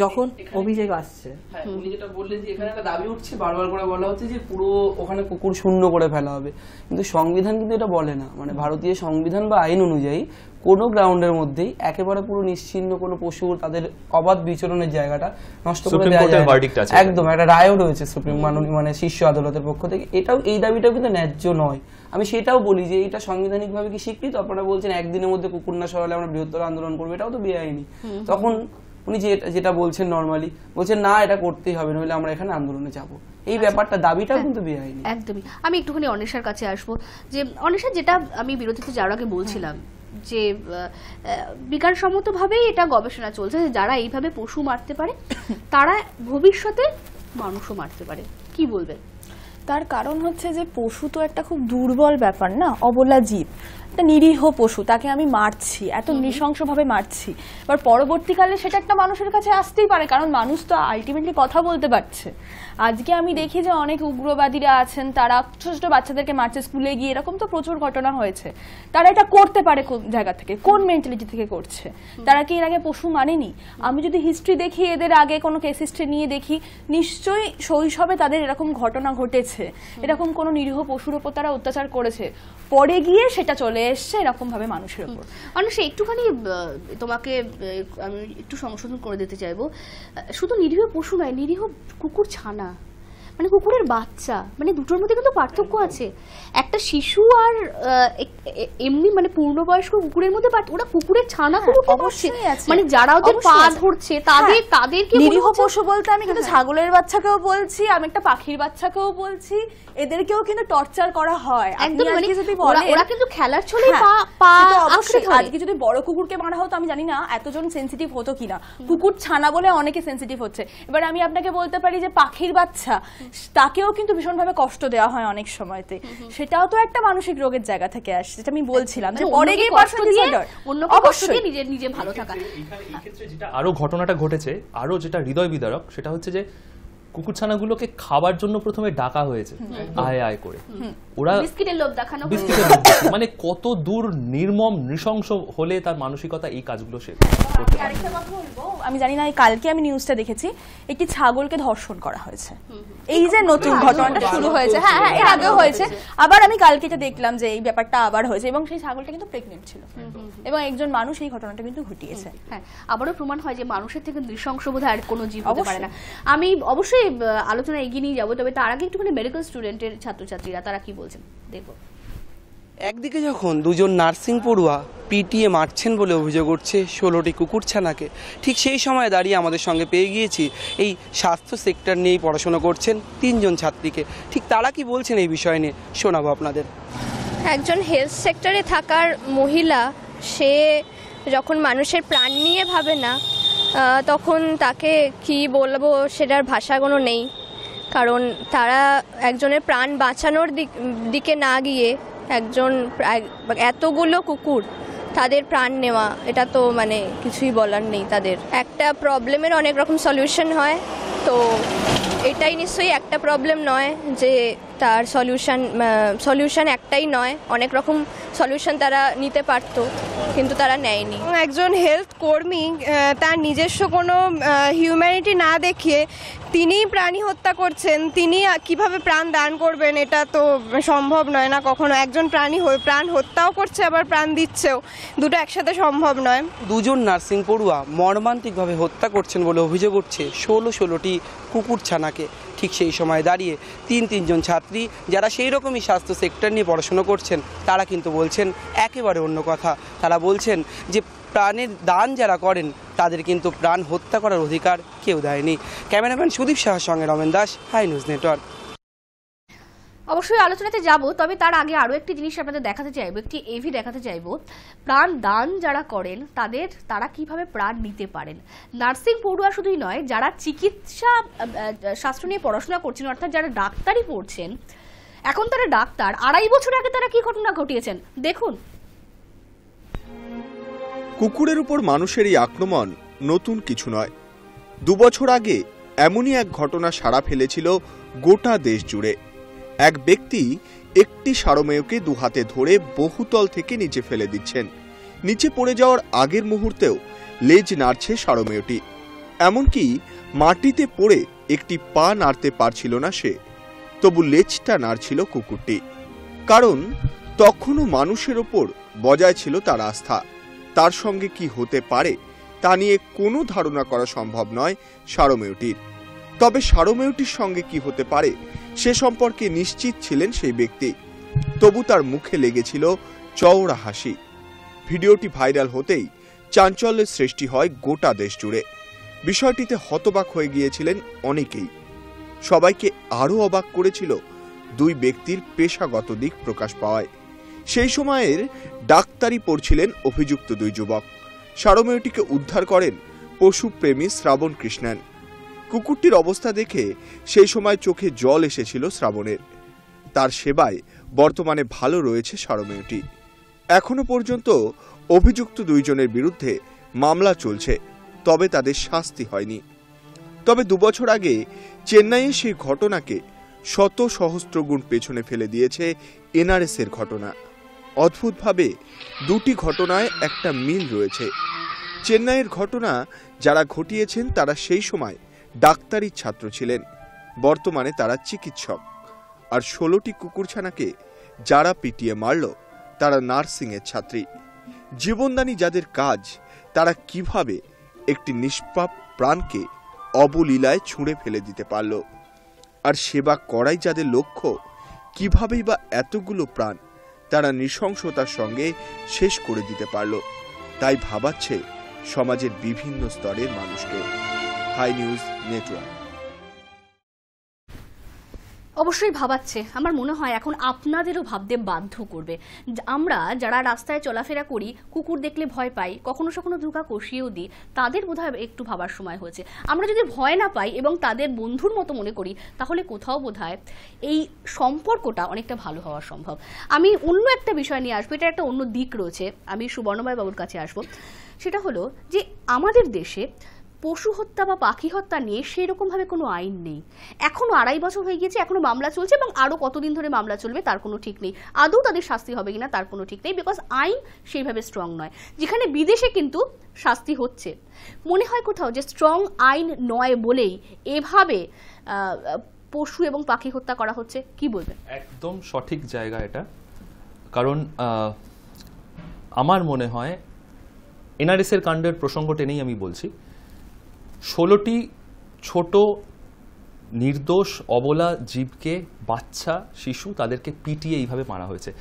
যখন অভিযোগ আসছে। উনি যেটা বললেন যে এখানে একটা দাবি উঠছে, বারবার করে বলা হচ্ছে যে পুরো ওখানে কুকুর শূন্য করে ফেলা হবে, কিন্তু সংবিধান কিন্তু এটা বলে না। মানে ভারতীয় সংবিধান বা আইন অনুযায়ী কোনো গ্রাউন্ডের মধ্যেই একেবারে পুরো নিশ্চিহ্ন কোনো পশুর তাদের অবাধ বিচরণের জায়গাটা নষ্ট করে দেওয়া যায় না। একদম একটা রায়ও রয়েছে সুপ্রিম মানে শীর্ষ আদালতের পক্ষ থেকে। এটাও, এই দাবিটাও কিন্তু ন্যায্য নয়। আমি সেটাও বলি যে এটা সাংবিধানিকভাবে কি স্বীকৃত? আপনারা বলছেন একদিনের মধ্যে কুকুর না সরালে আমরা বৃহত্তর আন্দোলন করবো, এটাও তো বেআইনি। তখন উনি যেটা বলছেন নর্মালি বলছেন, না, এটা করতেই হবে, নইলে আমরা এখানে আন্দোলনে যাব। এই ব্যাপারটা, দাবিটাও কিন্তু বেআইনি। একদমই। আমি একটুখানি অনিশার কাছে আসবো, যে অনিশা, যেটা আমি বিরতিতে যাওয়ার আগে বলছিলাম যে বিজ্ঞানসম্মতভাবেই এটা গবেষণা চলছে যে যারা এইভাবে পশু মারতে পারে তারা ভবিষ্যতে মানুষও মারতে পারে। কি বলবেন? তার কারণ হচ্ছে যে পশু তো একটা খুব দুর্বল ব্যাপার না, অবলা জীব, একটা নিরীহ পশু, তাকে আমি মারছি, এত নৃশংসভাবে মারছি, এবার পরবর্তীকালে সেটা একটা মানুষের কাছে আসতেই পারে, কারণ মানুষ তো আলটিমেটলি কথা বলতে পারছে। আজকে আমি দেখি যে অনেক উগ্রবাদীরা আছেন, তারা ছোট ছোট বাচ্চাদেরকে মারছে স্কুলে গিয়ে, এরকম তো প্রচুর ঘটনা হয়েছে। তারা এটা করতে পারে কোন জায়গা থেকে, কোন মেন্টালিটি থেকে করছে? তারা কি এর আগে পশু মানেনি? আমি যদি হিস্ট্রি দেখি, এদের আগে কোনো কেস হিস্ট্রি নিয়ে দেখি, নিশ্চয়ই শৈশবে তাদের এরকম ঘটনা ঘটেছে, এরকম কোনো নিরীহ পশুর ওপর তারা অত্যাচার করেছে, পরে গিয়ে সেটা চলে এসছে এরকম ভাবে মানুষের উপর। অনেক একটুখানি তোমাকে আমি একটু সংশোধন করে দিতে চাইবো, শুধু নিরীহ পশু নয়, নিরীহ কুকুর ছানা, মানে কুকুরের বাচ্চা, মানে দুটোর মধ্যে কিন্তু পার্থক্য আছে। একটা শিশু আর এমনি মানে পূর্ণবয়স্ক কুকুরের মধ্যে ওরা কুকুরের ছানা অবশ্যই আছে, মানে যারা ওদের পা ধরছে তাদেরকে নিরীহ পশু বলতে আমি কিন্তু ছাগলের বাচ্চাকেও বলছি, আমি একটা পাখির বাচ্চাকেও বলছি, এদেরকেও কিন্তু টর্চার করা হয়। একদম, মানে ওরা কিন্তু খেলার ছলে অবশ্যই। আজকে যদি বড় কুকুরকে মারা হতো, আমি জানি না এতজন সেন্সিটিভ হতো কিনা, কুকুর ছানা বলে অনেকে সেন্সিটিভ হচ্ছে। এবার আমি আপনাকে বলতে পারি যে পাখির বাচ্চা, তাকেও কিন্তু ভীষণভাবে কষ্ট দেওয়া হয় অনেক সময়তে, সেটাও তো একটা মানসিক রোগের জায়গা থেকে আসছে, যেটা আমি বলছিলাম যে পরে গিয়ে পার্সোনাল ডিসঅর্ডার, অন্যকে কষ্ট দিয়ে নিজে ভালো থাকা। এই ক্ষেত্রে যেটা আরো ঘটনাটা ঘটেছে, আরো যেটা হৃদয় বিদারক, সেটা হচ্ছে যে কুকুরছানাগুলোকে খাবার জন্য প্রথমে ডাকা হয়েছে আয় আয় করে, ওরা বিস্কিটের লোভ দেখানো, মানে কত দূর নির্মম নৃশংস হলে তার মানসিকতা এই কাজগুলো সে। আরেকটা কথা বলবো, আমি জানি না, কালকে আমি নিউজটা দেখেছি, একটি ছাগলকে ধর্ষণ করা হয়েছে। এই যে নতুন ঘটনাটা শুরু হয়েছে, হ্যাঁ হ্যাঁ, এর আগেও হয়েছে, আবার আমি কালকে এটা দেখলাম যে এই ব্যাপারটা আবার হয়েছে, এবং সেই ছাগলটা কিন্তু প্রেগনেন্ট ছিল, এবং একজন মানুষ এই ঘটনাটা কিন্তু ঘটিয়েছে। হ্যাঁ, আবারও প্রমাণ হয় যে মানুষের থেকে নৃশংস বোধহয় আর কোনো জীব হতে পারে না। আমি অবশ্যই আলোচনা এগিয়ে নিয়ে যাবো, তবে তার আগে একটুখানি মেডিকেল স্টুডেন্টের ছাত্রছাত্রীরা তারা কি বলছেন দেখবো। একদিকে যখন দুজন নার্সিং পড়ুয়া পিটিএ মারছেন বলে অভিযোগ উঠছে 16টি কুকুরছানাকে, ঠিক সেই সময় দাঁড়িয়ে আমাদের সঙ্গে পেয়ে গিয়েছি এই স্বাস্থ্য সেক্টর নিয়েই পড়াশোনা করছেন 3 জন ছাত্রীকে। ঠিক তারা কি বলছেন এই বিষয় নিয়ে শোনাবো আপনাদের। একজন হেলথ সেক্টরে থাকার মহিলা, সে যখন মানুষের প্রাণ নিয়ে ভাবে না, তখন তাকে কি বলবো সেটার ভাষা কোনো নেই। কারণ তারা একজনের প্রাণ বাঁচানোর দিকে না গিয়ে একজন এতগুলো কুকুর তাদের প্রাণ নেওয়া, এটা তো মানে কিছুই বলার নেই। তাদের একটা প্রবলেমের অনেক রকম সলিউশন হয়, তো এটাই নিশ্চয়ই একটা প্রবলেম নয় যে তার সলিউশন একটাই নয়, অনেক রকম সলিউশন তারা নিতে পারতো, কিন্তু তারা নেয়নি। একজন হেলথ কর্মী তার নিজস্ব কোনো হিউম্যানিটি না দেখিয়ে তিনিই প্রাণী হত্যা করছেন, তিনি কিভাবে প্রাণ দান করবেন, এটা তো সম্ভব নয় না কখনো। একজন প্রাণ হত্যাও করছে, আবার প্রাণ দিচ্ছেও, দুটো একসাথে সম্ভব নয়। দুজন নার্সিং পড়ুয়া মর্মান্তিকভাবে হত্যা করছেন বলে অভিযোগ উঠছে 16টি কুকুরছানাকে। ঠিক সেই সময় দাঁড়িয়ে 3 জন ছাত্রী যারা সেই রকমই স্বাস্থ্য সেক্টর নিয়ে পড়াশোনা করছেন, তারা কিন্তু বলছেন একেবারে অন্য কথা। তারা বলছেন যে প্রাণের দান যারা করেন তাদের কিন্তু প্রাণ হত্যা করার অধিকার কেউ দেয়নি। ক্যামেরাম্যান সুদীপ সাহার সঙ্গে Ramen Das, high news network. অবশ্যই আলোচনাতে যাব, তবে তার আগে আরো একটি জিনিস আপনাদের দেখাতে চাইবো, একটি এভি দেখাতে চাইবো। প্রাণ দান যারা করেন তারা কিভাবে প্রাণ নিতে পারেন। নার্সিং পড়ুয়া শুধুই নয়, যারা চিকিৎসা শাস্ত্র নিয়ে পড়াশোনা করছেন, অর্থাৎ যারা ডাক্তারি পড়ছেন, এখন তারা ডাক্তার, 2.5 বছর আগে তারা কি ঘটনা ঘটিয়েছেন দেখুন। কুকুরের উপর মানুষের এই আক্রমণ নতুন কিছু নয়। 2 বছর আগে এমনই এক ঘটনা সাড়া ফেলেছিল গোটা দেশ জুড়ে। এক ব্যক্তি একটি সারমেয়কে 2 হাতে ধরে বহুতল থেকে নিচে ফেলে দিচ্ছেন। নিচে পড়ে যাওয়ার আগের মুহূর্তেও লেজ নাড়ছে সারমেয়টি, এমনকি মাটিতে পড়ে একটি পা নাড়তে পারছিল না সে, তবু লেজটা নাড়ছিল কুকুরটি। কারণ তখনও মানুষের ওপর বজায় ছিল তার আস্থা। তার সঙ্গে কি হতে পারে তা নিয়ে কোনো ধারণা করা সম্ভব নয় সারমেয়টির। তবে সারমেয়টির সঙ্গে কি হতে পারে সে সম্পর্কে নিশ্চিত ছিলেন সেই ব্যক্তি। তবু তার মুখে লেগেছিল চওড়া হাসি। ভিডিওটি ভাইরাল হতেই চাঞ্চল্যের সৃষ্টি হয় গোটা দেশ জুড়ে। বিষয়টিতে হতবাক হয়ে গিয়েছিলেন অনেকেই। সবাইকে আরও অবাক করেছিল 2 ব্যক্তির পেশাগত দিক প্রকাশ পাওয়ায়। সেই সময়ের ডাক্তারি পড়ছিলেন অভিযুক্ত 2 যুবক। সারমেয়টিকে উদ্ধার করেন পশুপ্রেমী শ্রাবণ কৃষ্ণন। কুকুরটির অবস্থা দেখে সেই সময় চোখে জল এসেছিল শ্রাবণের। তার সেবায় বর্তমানে ভালো রয়েছে সারমেয়টি। এখনো পর্যন্ত অভিযুক্ত 2 জনের বিরুদ্ধে মামলা চলছে, তবে তাদের শাস্তি হয়নি। তবে 2 বছর আগে চেন্নাইয়ে সেই ঘটনাকে শত সহস্র গুণ পেছনে ফেলে দিয়েছে এনআরএস এর ঘটনা। অদ্ভুতভাবে 2টি ঘটনায় একটা মিল রয়েছে। চেন্নাইয়ের ঘটনা যারা ঘটিয়েছেন তারা সেই সময় ডাক্তারির ছাত্র ছিলেন, বর্তমানে তারা চিকিৎসক। আর 16টি কুকুরছানাকে যারা পিটিয়ে মারল তারা নার্সিংয়ের ছাত্রী। জীবনদানী যাদের কাজ, তারা কিভাবে একটি নিষ্পাপ প্রাণকে অবলীলায় ছুঁড়ে ফেলে দিতে পারল? আর সেবা করাই যাদের লক্ষ্য, কিভাবেই বা এতগুলো প্রাণ তারা নৃশংসতার সঙ্গে শেষ করে দিতে পারল? তাই ভাবাচ্ছে সমাজের বিভিন্ন স্তরের মানুষকে। Hi news network. অবশ্যই ভাবাচ্ছে, আমার মনে হয় এখন আপনাদেরও ভাবতে বাধ্য করবে। আমরা যারা রাস্তায় চলাফেরা করি, কুকুর দেখলে ভয় পাই, কখনো কখনো ধোঁকা কষিয়েও দিই, তাদের বোধহয় একটু ভাবার সময় হয়েছে। আমরা যদি ভয় না পাই এবং তাদের বন্ধুর মতো মনে করি, তাহলে কোথাও বোধহয় এই সম্পর্কটা অনেকটা ভালো হওয়া সম্ভব। আমি অন্য একটা বিষয় নিয়ে আসবো, এটা একটা অন্য দিক রয়েছে। আমি সুবর্ণময় বাবুর কাছে আসবো। সেটা হলো যে আমাদের দেশে পশু হত্যা বা পাখি হত্যা নিয়ে সেরকমভাবে কোনো আইন নেই। এখনো 2.5 বছর হয়ে গিয়েছে, এখনো মামলা চলছে এবং আরও কতদিন ধরে মামলা চলবে তার কোনো ঠিক নেই। আদৌ তাদের শাস্তি হবে কিনা তার কোনো ঠিক নেই, বিকজ আইন সেইভাবে স্ট্রং নয়। যেখানে বিদেশে কিন্তু শাস্তি হচ্ছে, মনে হয় কোথাও যে স্ট্রং আইন নয় বলেই এভাবে পশু এবং পাখি হত্যা করা হচ্ছে। কি বলবেন? একদম সঠিক জায়গা এটা, কারণ আমার মনে হয় এনআরএস এর কাণ্ডের প্রসঙ্গ টেনেই আমি বলছি, 16টি ছোট নির্দোষ অবলা জীবকে, বাচ্চা শিশু, তাদেরকে পিটিয়ে এইভাবে মারা হয়েছে।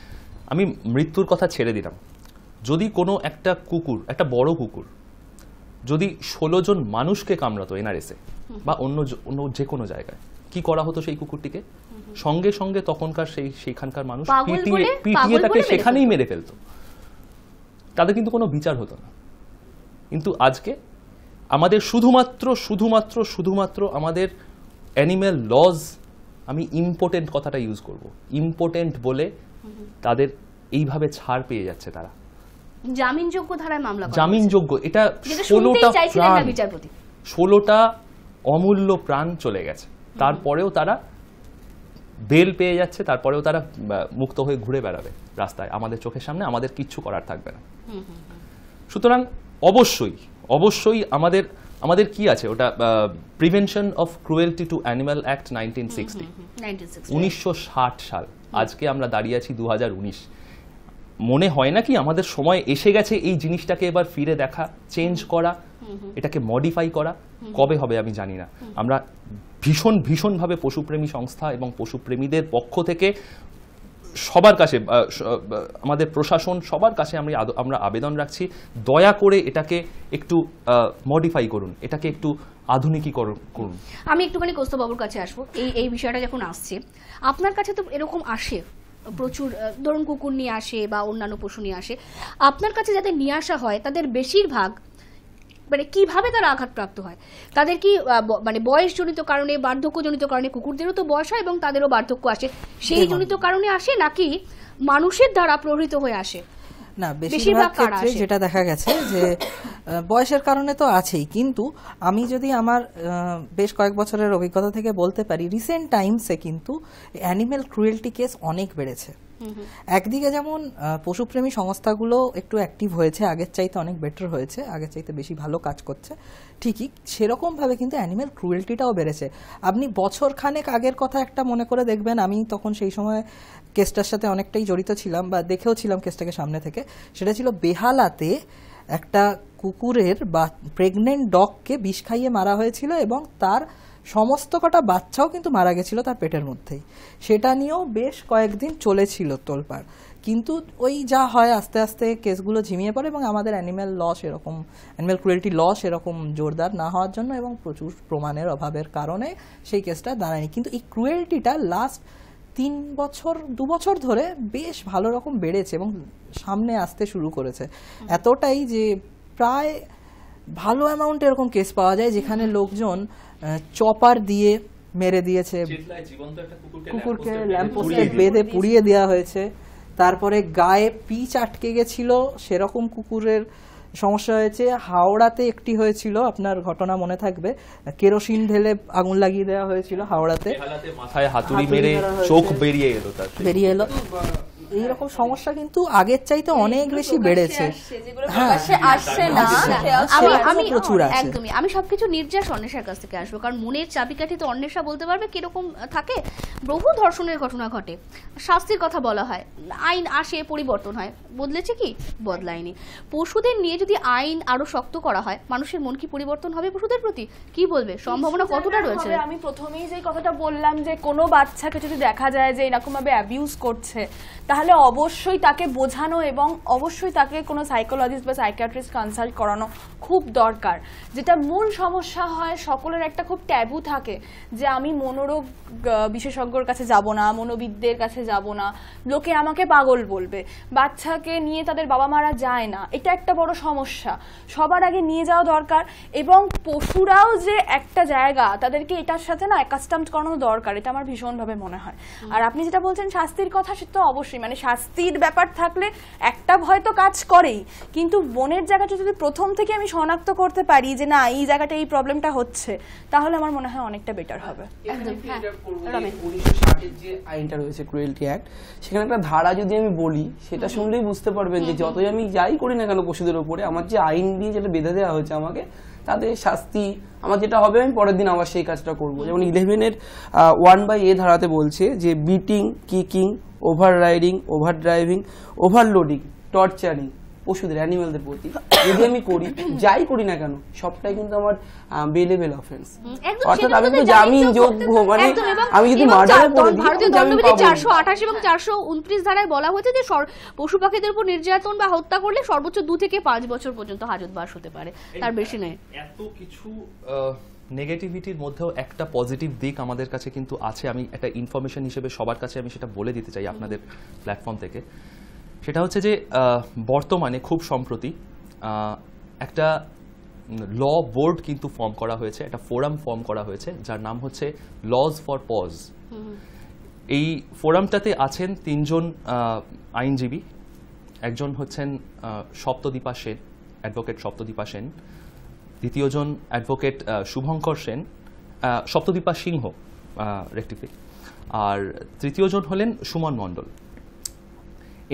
আমি মৃত্যুর কথা ছেড়ে দিলাম, যদি কোনো একটা কুকুর, একটা বড় কুকুর যদি 16 জন মানুষকে কামড়াতো এনআরএসে বা অন্য যে কোনো জায়গায়, কি করা হতো সেই কুকুরটিকে? সঙ্গে সঙ্গে তখনকার সেইখানকার মানুষ পিটিয়ে তাকে সেখানেই মেরে ফেলতো, তাদের কিন্তু কোনো বিচার হতো না। কিন্তু আজকে আমাদের শুধুমাত্র আমাদের অ্যানিম্যাল লজ, আমি ইম্পর্টেন্ট কথাটা ইউজ করব, ইম্পর্টেন্ট বলে তাদের এইভাবে ছাড় পেয়ে যাচ্ছে। তারা জামিনযোগ্য ধারায় মামলা করে, জামিনযোগ্য, এটা 16টা অমূল্য প্রাণ চলে গেছে, তারপরেও তারা বেল পেয়ে যাচ্ছে, তারপরেও তারা মুক্ত হয়ে ঘুরে বেড়াবে রাস্তায় আমাদের চোখের সামনে, আমাদের কিচ্ছু করার থাকবে না। সুতরাং অবশ্যই আমাদের কি আছে, ওটা prevention of cruelty two animal act 1960 সাল। আজকে আমরা দাঁড়িয়ে আছি 2019। মনে হয় না কি আমাদের সময় এসে গেছে এই জিনিসটাকে এবার ফিরে দেখা, চেঞ্জ করা, এটাকে মডিফাই করা? কবে হবে আমি জানি না। আমরা ভীষণভাবে পশুপ্রেমী সংস্থা এবং পশুপ্রেমীদের পক্ষ থেকে সবার কাছে, আমাদের প্রশাসন সবার কাছে আমরা আবেদন রাখছি, দয়া করে এটাকে একটু মডিফাই করুন, এটাকে একটু আধুনিকীকরণ করুন। আমি একটুখানি কৌস্তববাবুর কাছে আসবো। এই বিষয়টা যখন আসছে, আপনার কাছে তো এরকম আসে প্রচুর, ধরুন কুকুর নিয়ে আসে বা অন্যান্য পশু নিয়ে আসে, আপনার কাছে যাদের নিয়ে আসা হয় তাদের বেশিরভাগ মানে কিভাবে তারা আঘাতপ্রাপ্ত হয়? তাদের কি মানে বয়সজনিত কারণে, বার্ধক্যজনিত কারণে? কুকুরদেরও তো বয়স হয় এবং তাদেরও বার্ধক্য আসে, সেই জনিত কারণে আসে নাকি মানুষের দ্বারা প্রভাবিত হয়ে আসে? না, বেশিরভাগ ক্ষেত্রে যেটা দেখা গেছে যে বয়সের কারণে তো আছেই, কিন্তু আমি যদি আমার বেশ কয়েক বছরের অভিজ্ঞতা থেকে বলতে পারি, রিসেন্ট টাইমসে কিন্তু অ্যানিম্যাল ক্রুয়েলটি কেস অনেক বেড়েছে। একদিকে যেমন পশুপ্রেমী সংস্থাগুলো একটু অ্যাক্টিভ হয়েছে, আগের চাইতে অনেক বেটার হয়েছে, আগের চাইতে বেশি ভালো কাজ করছে, ঠিকই সেরকমভাবে কিন্তু অ্যানিম্যাল ক্রুয়েলটিটাও বেড়েছে। আপনি বছর খানেক আগের কথা একটা মনে করে দেখবেন, আমি তখন সেই সময় কেসটার সাথে অনেকটাই জড়িত ছিলাম বা দেখেও ছিলাম কেসটাকে সামনে থেকে। সেটা ছিল বেহালাতে একটা কুকুরের বা প্রেগনেন্ট ডগকে বিষ খাইয়ে মারা হয়েছিল এবং তার সমস্ত কটা বাচ্চাও কিন্তু মারা গেছিল তার পেটের মধ্যেই। সেটা নিয়েও বেশ কয়েকদিন চলেছিল তোলপাড়, কিন্তু ওই যা হয় আস্তে আস্তে কেসগুলো ঝিমিয়ে পড়ে এবং আমাদের অ্যানিম্যাল ক্রুয়েলটি ল সেরকম জোরদার না হওয়ার জন্য এবং প্রচুর প্রমাণের অভাবের কারণে সেই কেসটা দাঁড়ায়নি। কিন্তু এই ক্রুয়েলটিটা লাস্ট 2 বছর ধরে বেশ ভালো রকম বেড়েছে এবং সামনে আসতে শুরু করেছে, এতটাই যে প্রায় ভালো অ্যামাউন্ট এরকম কেস পাওয়া যায় যেখানে লোকজন চপার দিয়ে মেরে দিয়েছে, কুকুরকে ল্যাম্পপোস্টে বেঁধে পুড়িয়ে দেওয়া হয়েছে। তারপরে গায়ে পিচ আটকে গেছিল, সেরকম কুকুরের সমস্যা হয়েছে। হাওড়াতে একটি হয়েছিল, আপনার ঘটনা মনে থাকবে, কেরোসিন ঢেলে আগুন লাগিয়ে দেওয়া হয়েছিল হাওড়াতে, মাথায় হাতুড়ি মেরে চোখ বেরিয়ে এলো। এইরকম সমস্যা কিন্তু আগের চাইতে অনেক বেশি বেড়েছে। একদমই। আমি সবকিছু নির্যাস অন্বেষার কাছ থেকে আসবো, কারণ মনের চাবিকাঠি তো অন্বেষা বলতে পারবে কিরকম থাকে। বহু ধর্ষণের ঘটনা ঘটে, শাস্তির কথা বলা হয়, আইন আসে, পরিবর্তন হয়, বদলেছে কি? বদলায়নি। পশুদের নিয়ে যদি আইন আরো শক্ত করা হয়, মানুষের মন কি পরিবর্তন হবে পশুদের প্রতি? কি বলবে, সম্ভাবনা কতটা রয়েছে? আমি প্রথমেই যে কথাটা বললাম যে কোনো বাচ্চাকে যদি দেখা যায় যে এরকম ভাবে অ্যাবিউজ করছে, তাহলে অবশ্যই তাকে বোঝানো এবং অবশ্যই তাকে কোনো সাইকোলজিস্ট বা সাইকিয়াট্রিস্ট কনসাল্ট করানো খুব দরকার। যেটা মূল সমস্যা হয়, সকলের একটা খুব ট্যাবু থাকে যে আমি মনোরোগ বিশেষজ্ঞর কাছে যাব না, মনোবিদদের কাছে যাব না, লোকে আমাকে পাগল বলবে। বাচ্চাকে নিয়ে তাদের বাবা মারা যায় না, এটা একটা বড় সমস্যা। সবার আগে নিয়ে যাওয়া দরকার, এবং পশুরাও যে একটা জায়গা, তাদেরকে এটার সাথে না অ্যাকাস্টমড করানো দরকার, এটা আমার ভীষণভাবে মনে হয়। আর আপনি যেটা বলছেন শাস্তির কথা, সেটা তো অবশ্যই, মানে শাস্তির ব্যাপার থাকলে একটা ভয় তো কাজ করেই, কিন্তু বনের জায়গাটা যদি প্রথম থেকে আমি শনাক্ত করতে পারি যে না এই জায়গাটা এই প্রবলেমটা হচ্ছে, তাহলে আমার মনে হয় অনেকটা বেটার হবে। যে আইনটা রয়েছে ক্রুয়েলটি অ্যাক্ট, সেখানে একটা ধারা যদি আমি বলি, সেটা শুনলেই বুঝতে পারবেন যে যতই আমি যাই করি না কেন পশুদের উপরে, আমার যে আইন দিয়ে যেটা বেঁধে দেওয়া হয়েছে আমাকে, তাদের শাস্তি আমার যেটা হবে আমি পরের দিন আবার সেই কাজটা করবো। যেমন 11-এর 1/A ধারাতে বলছে যে beating, kicking, over riding, over driving, overloading, torturing পশুদের, অ্যানিমেলদের প্রতি যদি আমি করি, যাই করি না কেন, সবটাই কিন্তু আমার বেলেবল অফেন্স। অর্থাৎ আমি কিন্তু জামিনযোগ্য, মানে আমি যদি মার্ডারে পড়ে দিই, ভারতীয় দণ্ডবিধি 428 এবং 429 ধারায় বলা হয়েছে যে পশু পাখিদের উপর নির্যাতন বা হত্যা করলে সর্বোচ্চ 2 থেকে 5 বছর পর্যন্ত হাজতবাস হতে পারে, তার বেশি নয়। এত কিছু নেগেটিভিটির মধ্যেও একটা পজিটিভ দিক আমাদের কাছে কিন্তু আছে। আমি একটা ইনফরমেশন হিসেবে সবার কাছে আমি সেটা বলে দিতে চাই আপনাদের প্ল্যাটফর্ম থেকে। সেটা হচ্ছে যে বর্তমানে খুব সম্প্রতি একটা ল বোর্ড কিন্তু ফর্ম করা হয়েছে, একটা ফোরাম ফর্ম করা হয়েছে, যার নাম হচ্ছে লজ ফর পজ। এই ফোরামটাতে আছেন 3 জন আইনজীবী। একজন হচ্ছেন সপ্তদীপা সেন, অ্যাডভোকেট সপ্তদীপা সেন। দ্বিতীয়জন অ্যাডভোকেট শুভঙ্কর সেন, সপ্তদীপা সিংহ রেক্টিফিক। আর তৃতীয়জন হলেন সুমন মণ্ডল।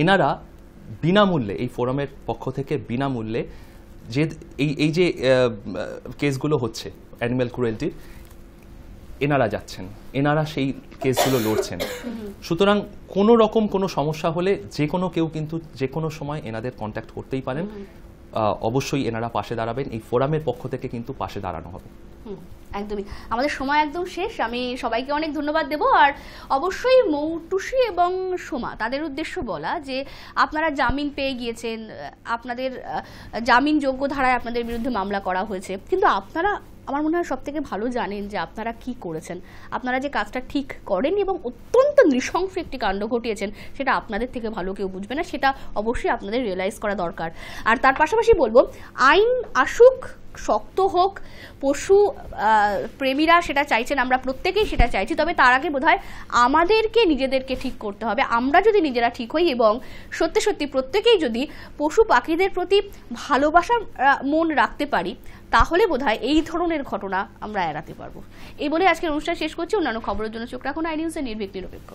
এনারা বিনামূল্যে, এই ফোরামের পক্ষ থেকে বিনামূল্যে যে এই যে কেসগুলো হচ্ছে অ্যানিম্যাল ক্রুয়েলটির, এনারা যাচ্ছেন, এনারা সেই কেসগুলো লড়ছেন। সুতরাং কোনো রকম কোনো সমস্যা হলে যে কোনো কেউ কিন্তু যে কোনো সময় এনাদের কন্ট্যাক্ট করতেই পারেন। অবশ্যই এনারা পাশে দাঁড়াবেন, এই ফোরামের পক্ষ থেকে কিন্তু পাশে দাঁড়ানো হবে। একদমই। আমাদের সময় একদম শেষ। আমি সবাইকে অনেক ধন্যবাদ দেব। আর অবশ্যই মৌটুসি এবং সোমা, তাদের উদ্দেশ্য বলা যে আপনারা জামিন পেয়ে গিয়েছেন, আপনাদের জামিনযোগ্য ধারায় আপনাদের বিরুদ্ধে মামলা করা হয়েছে, কিন্তু আপনারা আমার মনে হয় সব থেকে ভালো জানেন যে আপনারা কি করেছেন। আপনারা যে কাজটা ঠিক করেন এবং অত্যন্ত নৃশংস একটি কাণ্ড ঘটিয়েছেন, সেটা আপনাদের থেকে ভালো কেউ বুঝবে না, সেটা অবশ্যই আপনাদের রিয়েলাইজ করা দরকার। আর তার পাশাপাশি বলবো, আইন আসুক, শক্ত হোক, পশু প্রেমীরা সেটা চাইছেন, আমরা প্রত্যেকেই সেটা চাইছি, তবে তার আগে বোধহয় আমাদেরকে নিজেদেরকে ঠিক করতে হবে। আমরা যদি নিজেরা ঠিক হই এবং সত্যি সত্যি প্রত্যেকেই যদি পশু পাখিদের প্রতি ভালোবাসার মন রাখতে পারি, তাহলে বোধহয় এই ধরনের ঘটনা আমরা এড়াতে পারবো। এই বলে আজকের অনুষ্ঠান শেষ করছি। অন্যান্য খবরের জন্য চোখ রাখুন আই নিউজে, নির্ভীক নিরপেক্ষ।